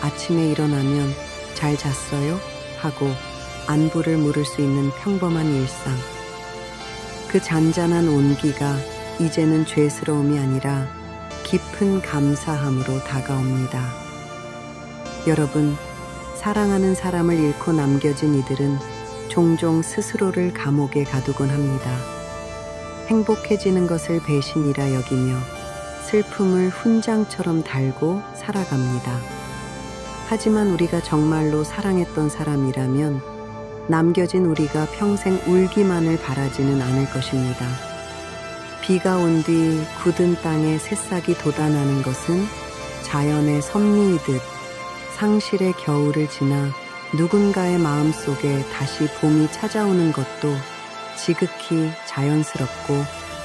아침에 일어나면 잘 잤어요? 하고 안부를 물을 수 있는 평범한 일상. 그 잔잔한 온기가 이제는 죄스러움이 아니라 깊은 감사함으로 다가옵니다. 여러분, 사랑하는 사람을 잃고 남겨진 이들은 종종 스스로를 감옥에 가두곤 합니다. 행복해지는 것을 배신이라 여기며 슬픔을 훈장처럼 달고 살아갑니다. 하지만 우리가 정말로 사랑했던 사람이라면 남겨진 우리가 평생 울기만을 바라지는 않을 것입니다. 비가 온 뒤 굳은 땅에 새싹이 돋아나는 것은 자연의 섭리이듯 상실의 겨울을 지나 누군가의 마음속에 다시 봄이 찾아오는 것도 지극히 자연스럽고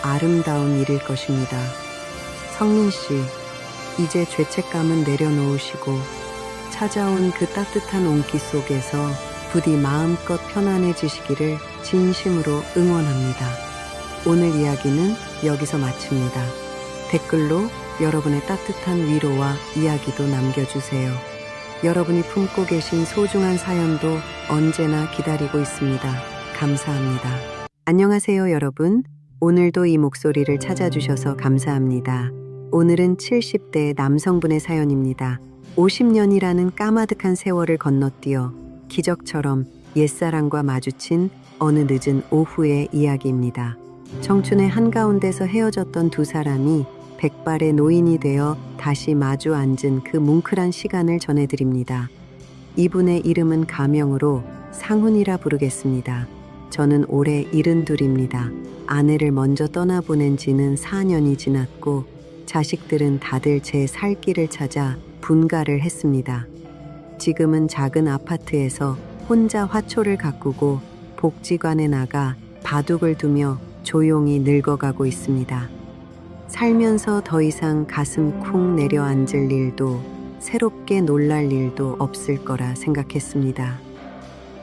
아름다운 일일 것입니다. 성민 씨, 이제 죄책감은 내려놓으시고 찾아온 그 따뜻한 온기 속에서 부디 마음껏 편안해지시기를 진심으로 응원합니다. 오늘 이야기는 여기서 마칩니다. 댓글로 여러분의 따뜻한 위로와 이야기도 남겨주세요. 여러분이 품고 계신 소중한 사연도 언제나 기다리고 있습니다. 감사합니다. 안녕하세요, 여러분. 오늘도 이 목소리를 찾아주셔서 감사합니다. 오늘은 70대 남성분의 사연입니다. 50년이라는 까마득한 세월을 건너뛰어 기적처럼 옛사랑과 마주친 어느 늦은 오후의 이야기입니다. 청춘의 한가운데서 헤어졌던 두 사람이 백발의 노인이 되어 다시 마주 앉은 그 뭉클한 시간을 전해드립니다. 이분의 이름은 가명으로 상훈이라 부르겠습니다. 저는 올해 72입니다. 아내를 먼저 떠나보낸 지는 4년이 지났고 자식들은 다들 제 살 길을 찾아 분가를 했습니다. 지금은 작은 아파트에서 혼자 화초를 가꾸고 복지관에 나가 바둑을 두며 조용히 늙어가고 있습니다. 살면서 더 이상 가슴 쿵 내려앉을 일도 새롭게 놀랄 일도 없을 거라 생각했습니다.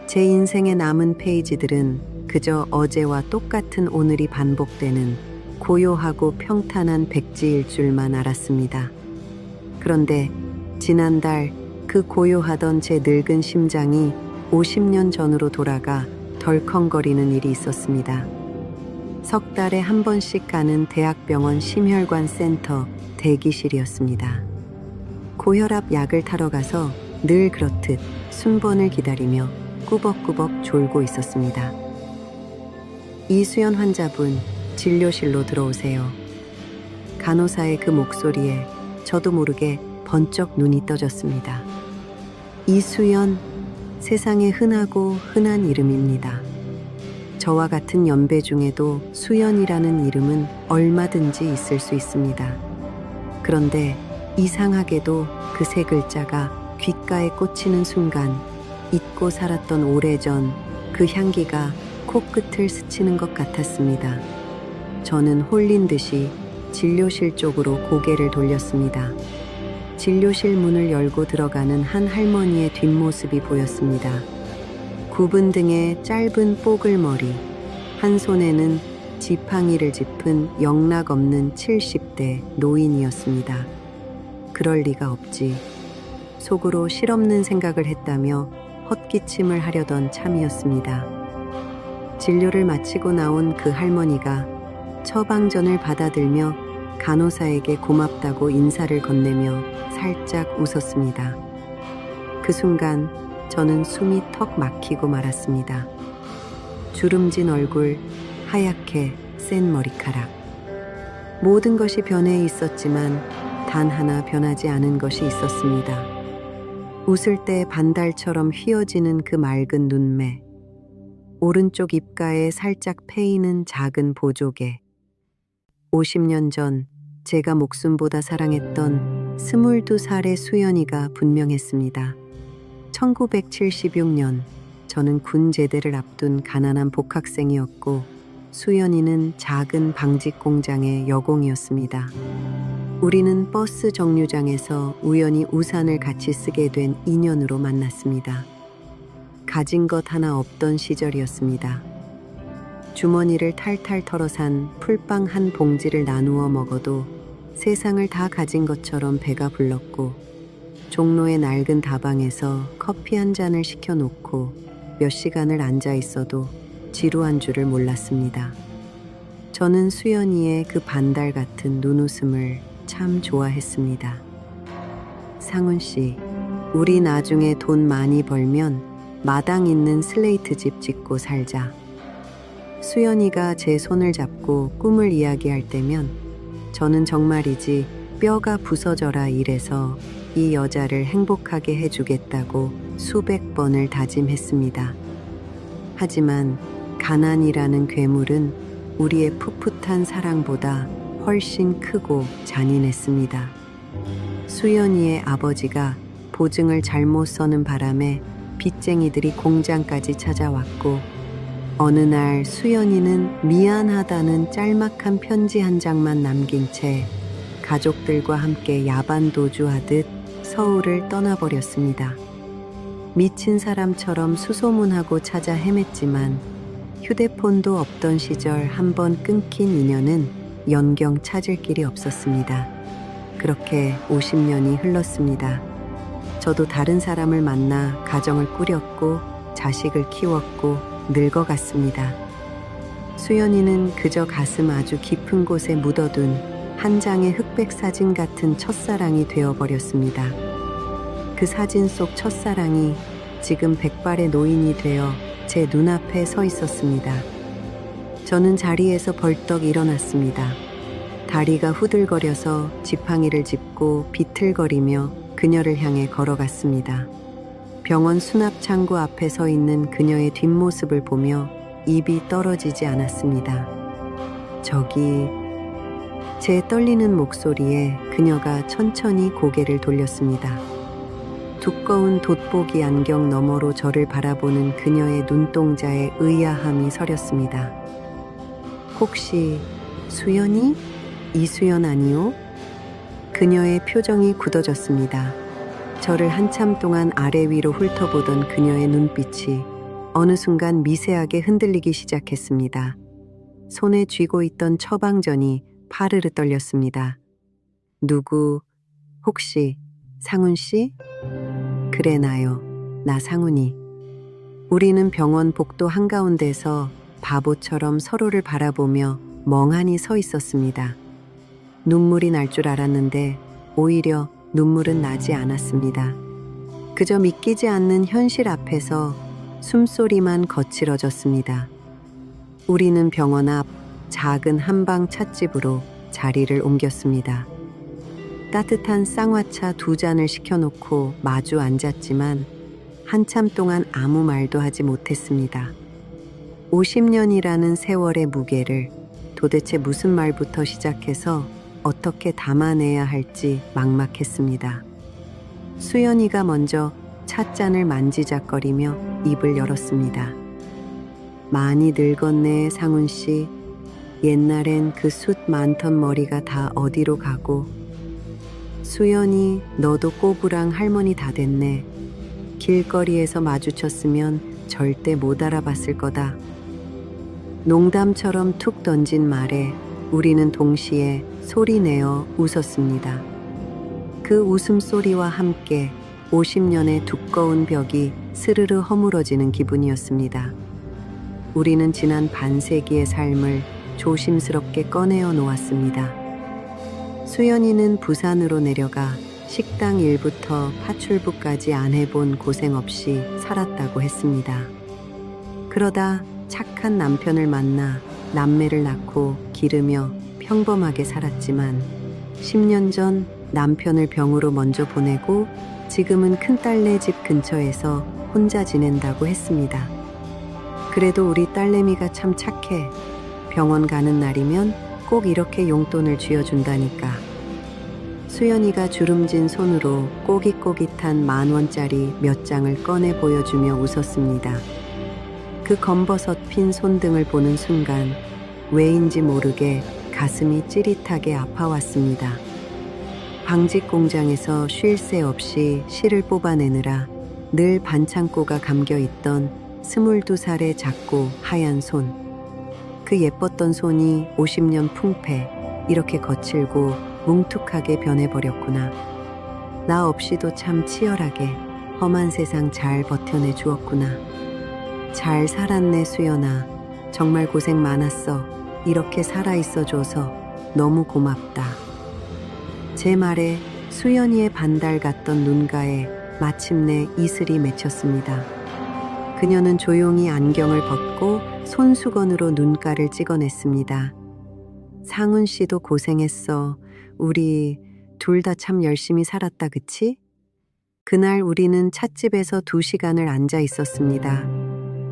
제 인생의 남은 페이지들은 그저 어제와 똑같은 오늘이 반복되는 고요하고 평탄한 백지일 줄만 알았습니다. 그런데 지난달 그 고요하던 제 늙은 심장이 50년 전으로 돌아가 덜컹거리는 일이 있었습니다. 석 달에 한 번씩 가는 대학병원 심혈관 센터 대기실이었습니다. 고혈압 약을 타러 가서 늘 그렇듯 순번을 기다리며 꾸벅꾸벅 졸고 있었습니다. 이수연 환자분, 진료실로 들어오세요. 간호사의 그 목소리에 저도 모르게 번쩍 눈이 떠졌습니다. 이수연, 세상에 흔하고 흔한 이름입니다. 저와 같은 연배 중에도 수연이라는 이름은 얼마든지 있을 수 있습니다. 그런데 이상하게도 그 세 글자가 귓가에 꽂히는 순간 잊고 살았던 오래전 그 향기가 코끝을 스치는 것 같았습니다. 저는 홀린 듯이 진료실 쪽으로 고개를 돌렸습니다. 진료실 문을 열고 들어가는 한 할머니의 뒷모습이 보였습니다. 굽은 등에 짧은 뽀글머리, 한 손에는 지팡이를 짚은 영락 없는 70대 노인이었습니다. 그럴 리가 없지. 속으로 실없는 생각을 했다며 헛기침을 하려던 참이었습니다. 진료를 마치고 나온 그 할머니가 처방전을 받아들며 간호사에게 고맙다고 인사를 건네며 살짝 웃었습니다. 그 순간 저는 숨이 턱 막히고 말았습니다. 주름진 얼굴, 하얗게 센 머리카락. 모든 것이 변해 있었지만 단 하나 변하지 않은 것이 있었습니다. 웃을 때 반달처럼 휘어지는 그 맑은 눈매, 오른쪽 입가에 살짝 패이는 작은 보조개. 50년 전 제가 목숨보다 사랑했던 22살의 수연이가 분명했습니다. 1976년 저는 군 제대를 앞둔 가난한 복학생이었고 수연이는 작은 방직 공장의 여공이었습니다. 우리는 버스 정류장에서 우연히 우산을 같이 쓰게 된 인연으로 만났습니다. 가진 것 하나 없던 시절이었습니다. 주머니를 탈탈 털어 산 풀빵 한 봉지를 나누어 먹어도 세상을 다 가진 것처럼 배가 불렀고 종로의 낡은 다방에서 커피 한 잔을 시켜놓고 몇 시간을 앉아 있어도 지루한 줄을 몰랐습니다. 저는 수연이의 그 반달 같은 눈웃음을 참 좋아했습니다. 상훈 씨, 우리 나중에 돈 많이 벌면 마당 있는 슬레이트 집 짓고 살자. 수연이가 제 손을 잡고 꿈을 이야기할 때면 저는 정말이지 뼈가 부서져라 이래서 이 여자를 행복하게 해주겠다고 수백 번을 다짐했습니다. 하지만 가난이라는 괴물은 우리의 풋풋한 사랑보다 훨씬 크고 잔인했습니다. 수연이의 아버지가 보증을 잘못 서는 바람에 빚쟁이들이 공장까지 찾아왔고 어느 날 수연이는 미안하다는 짤막한 편지 한 장만 남긴 채 가족들과 함께 야반 도주하듯 서울을 떠나버렸습니다. 미친 사람처럼 수소문하고 찾아 헤맸지만 휴대폰도 없던 시절 한번 끊긴 인연은 연경 찾을 길이 없었습니다. 그렇게 50년이 흘렀습니다. 저도 다른 사람을 만나 가정을 꾸렸고 자식을 키웠고 늙어갔습니다. 수연이는 그저 가슴 아주 깊은 곳에 묻어둔 한 장의 흑백 사진 같은 첫사랑이 되어버렸습니다. 그 사진 속 첫사랑이 지금 백발의 노인이 되어 제 눈앞에 서 있었습니다. 저는 자리에서 벌떡 일어났습니다. 다리가 후들거려서 지팡이를 짚고 비틀거리며 그녀를 향해 걸어갔습니다. 병원 수납 창고 앞에 서 있는 그녀의 뒷모습을 보며 입이 떨어지지 않았습니다. 저기, 제 떨리는 목소리에 그녀가 천천히 고개를 돌렸습니다. 두꺼운 돋보기 안경 너머로 저를 바라보는 그녀의 눈동자에 의아함이 서렸습니다. 혹시 수연이? 이수연 아니오? 그녀의 표정이 굳어졌습니다. 저를 한참 동안 아래 위로 훑어보던 그녀의 눈빛이 어느 순간 미세하게 흔들리기 시작했습니다. 손에 쥐고 있던 처방전이 파르르 떨렸습니다. 누구? 혹시 상훈 씨? 그래 나요. 나 상훈이. 우리는 병원 복도 한가운데서 바보처럼 서로를 바라보며 멍하니 서 있었습니다. 눈물이 날 줄 알았는데 오히려 눈물은 나지 않았습니다. 그저 믿기지 않는 현실 앞에서 숨소리만 거칠어졌습니다. 우리는 병원 앞 작은 한방 찻집으로 자리를 옮겼습니다. 따뜻한 쌍화차 2잔을 시켜놓고 마주 앉았지만 한참 동안 아무 말도 하지 못했습니다. 50년이라는 세월의 무게를 도대체 무슨 말부터 시작해서 어떻게 담아내야 할지 막막했습니다. 수연이가 먼저 찻잔을 만지작거리며 입을 열었습니다. 많이 늙었네 상훈 씨. 옛날엔 그 숱 많던 머리가 다 어디로 가고. 수연이 너도 꼬부랑 할머니 다 됐네. 길거리에서 마주쳤으면 절대 못 알아봤을 거다. 농담처럼 툭 던진 말에 우리는 동시에 소리내어 웃었습니다. 그 웃음소리와 함께 50년의 두꺼운 벽이 스르르 허물어지는 기분이었습니다. 우리는 지난 반세기의 삶을 조심스럽게 꺼내어 놓았습니다. 수연이는 부산으로 내려가 식당 일부터 파출부까지 안 해본 고생 없이 살았다고 했습니다. 그러다 착한 남편을 만나 남매를 낳고 기르며 평범하게 살았지만 10년 전 남편을 병으로 먼저 보내고 지금은 큰딸네 집 근처에서 혼자 지낸다고 했습니다. 그래도 우리 딸내미가 참 착해. 병원 가는 날이면 꼭 이렇게 용돈을 쥐어준다니까. 수연이가 주름진 손으로 꼬깃꼬깃한 10,000원짜리 몇 장을 꺼내 보여주며 웃었습니다. 그 검버섯 핀 손등을 보는 순간 왜인지 모르게 가슴이 찌릿하게 아파왔습니다. 방직 공장에서 쉴 새 없이 실을 뽑아내느라 늘 반창고가 감겨있던 22살의 작고 하얀 손. 그 예뻤던 손이 50년 풍패 이렇게 거칠고 뭉툭하게 변해버렸구나. 나 없이도 참 치열하게 험한 세상 잘 버텨내 주었구나. 잘 살았네 수연아. 정말 고생 많았어. 이렇게 살아있어줘서 너무 고맙다. 제 말에 수연이의 반달 같던 눈가에 마침내 이슬이 맺혔습니다. 그녀는 조용히 안경을 벗고 손수건으로 눈가를 찍어냈습니다. 상훈 씨도 고생했어. 우리 둘 다 참 열심히 살았다, 그치? 그날 우리는 찻집에서 2시간을 앉아 있었습니다.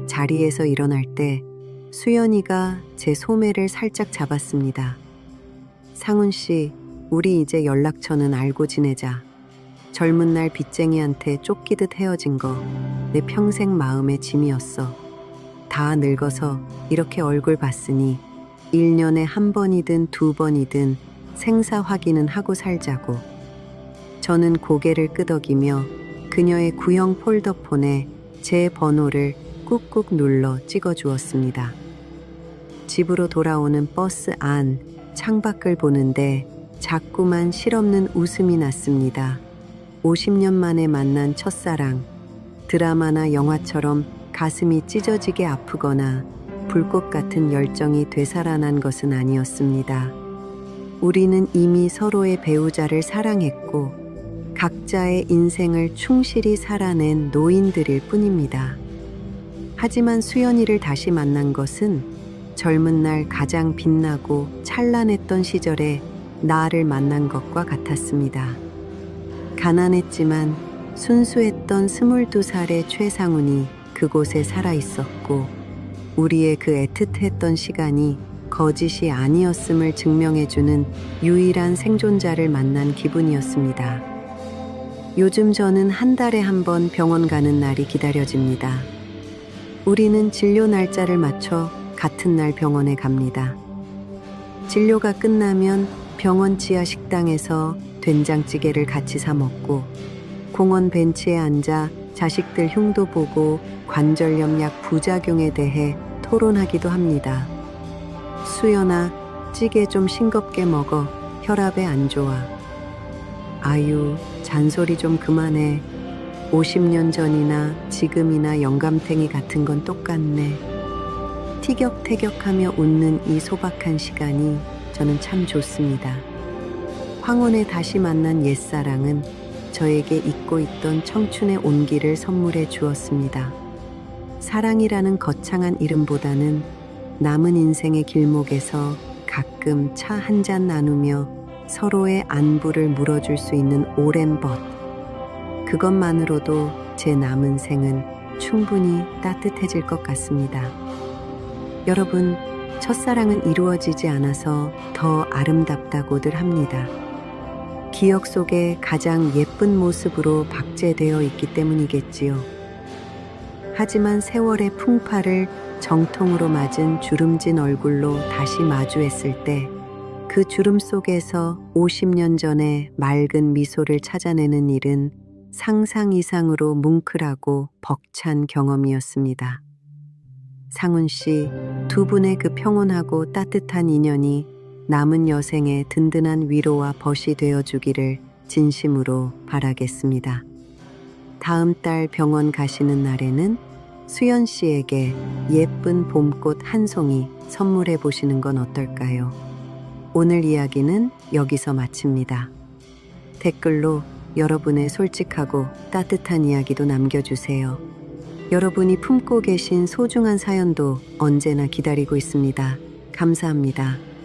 자리에서 일어날 때 수연이가 제 소매를 살짝 잡았습니다. 상훈 씨, 우리 이제 연락처는 알고 지내자. 젊은 날 빚쟁이한테 쫓기듯 헤어진 거 내 평생 마음의 짐이었어. 다 늙어서 이렇게 얼굴 봤으니 1년에 1번이든 2번이든 생사 확인은 하고 살자고. 저는 고개를 끄덕이며 그녀의 구형 폴더폰에 제 번호를 꾹꾹 눌러 찍어주었습니다. 집으로 돌아오는 버스 안 창밖을 보는데 자꾸만 실없는 웃음이 났습니다. 50년 만에 만난 첫사랑. 드라마나 영화처럼 가슴이 찢어지게 아프거나 불꽃 같은 열정이 되살아난 것은 아니었습니다. 우리는 이미 서로의 배우자를 사랑했고 각자의 인생을 충실히 살아낸 노인들일 뿐입니다. 하지만 수연이를 다시 만난 것은 젊은 날 가장 빛나고 찬란했던 시절에 나를 만난 것과 같았습니다. 가난했지만 순수했던 22살의 최상훈이 그곳에 살아있었고 우리의 그 애틋했던 시간이 거짓이 아니었음을 증명해주는 유일한 생존자를 만난 기분이었습니다. 요즘 저는 한 달에 한 번 병원 가는 날이 기다려집니다. 우리는 진료 날짜를 맞춰 같은 날 병원에 갑니다. 진료가 끝나면 병원 지하 식당에서 된장찌개를 같이 사 먹고 공원 벤치에 앉아 자식들 흉도 보고 관절염 약 부작용에 대해 토론하기도 합니다. 수연아, 찌개 좀 싱겁게 먹어. 혈압에 안 좋아. 아유, 잔소리 좀 그만해. 50년 전이나 지금이나 영감탱이 같은 건 똑같네. 티격태격하며 웃는 이 소박한 시간이 저는 참 좋습니다. 황혼에 다시 만난 옛사랑은 저에게 잊고 있던 청춘의 온기를 선물해 주었습니다. 사랑이라는 거창한 이름보다는 남은 인생의 길목에서 가끔 차 한 잔 나누며 서로의 안부를 물어줄 수 있는 오랜 벗. 그것만으로도 제 남은 생은 충분히 따뜻해질 것 같습니다. 여러분, 첫사랑은 이루어지지 않아서 더 아름답다고들 합니다. 기억 속에 가장 예쁜 모습으로 박제되어 있기 때문이겠지요. 하지만 세월의 풍파를 정통으로 맞은 주름진 얼굴로 다시 마주했을 때 그 주름 속에서 50년 전의 맑은 미소를 찾아내는 일은 상상 이상으로 뭉클하고 벅찬 경험이었습니다. 상훈 씨, 두 분의 그 평온하고 따뜻한 인연이 남은 여생의 든든한 위로와 벗이 되어주기를 진심으로 바라겠습니다. 다음 달 병원 가시는 날에는 수연 씨에게 예쁜 봄꽃 한 송이 선물해 보시는 건 어떨까요? 오늘 이야기는 여기서 마칩니다. 댓글로 여러분의 솔직하고 따뜻한 이야기도 남겨주세요. 여러분이 품고 계신 소중한 사연도 언제나 기다리고 있습니다. 감사합니다.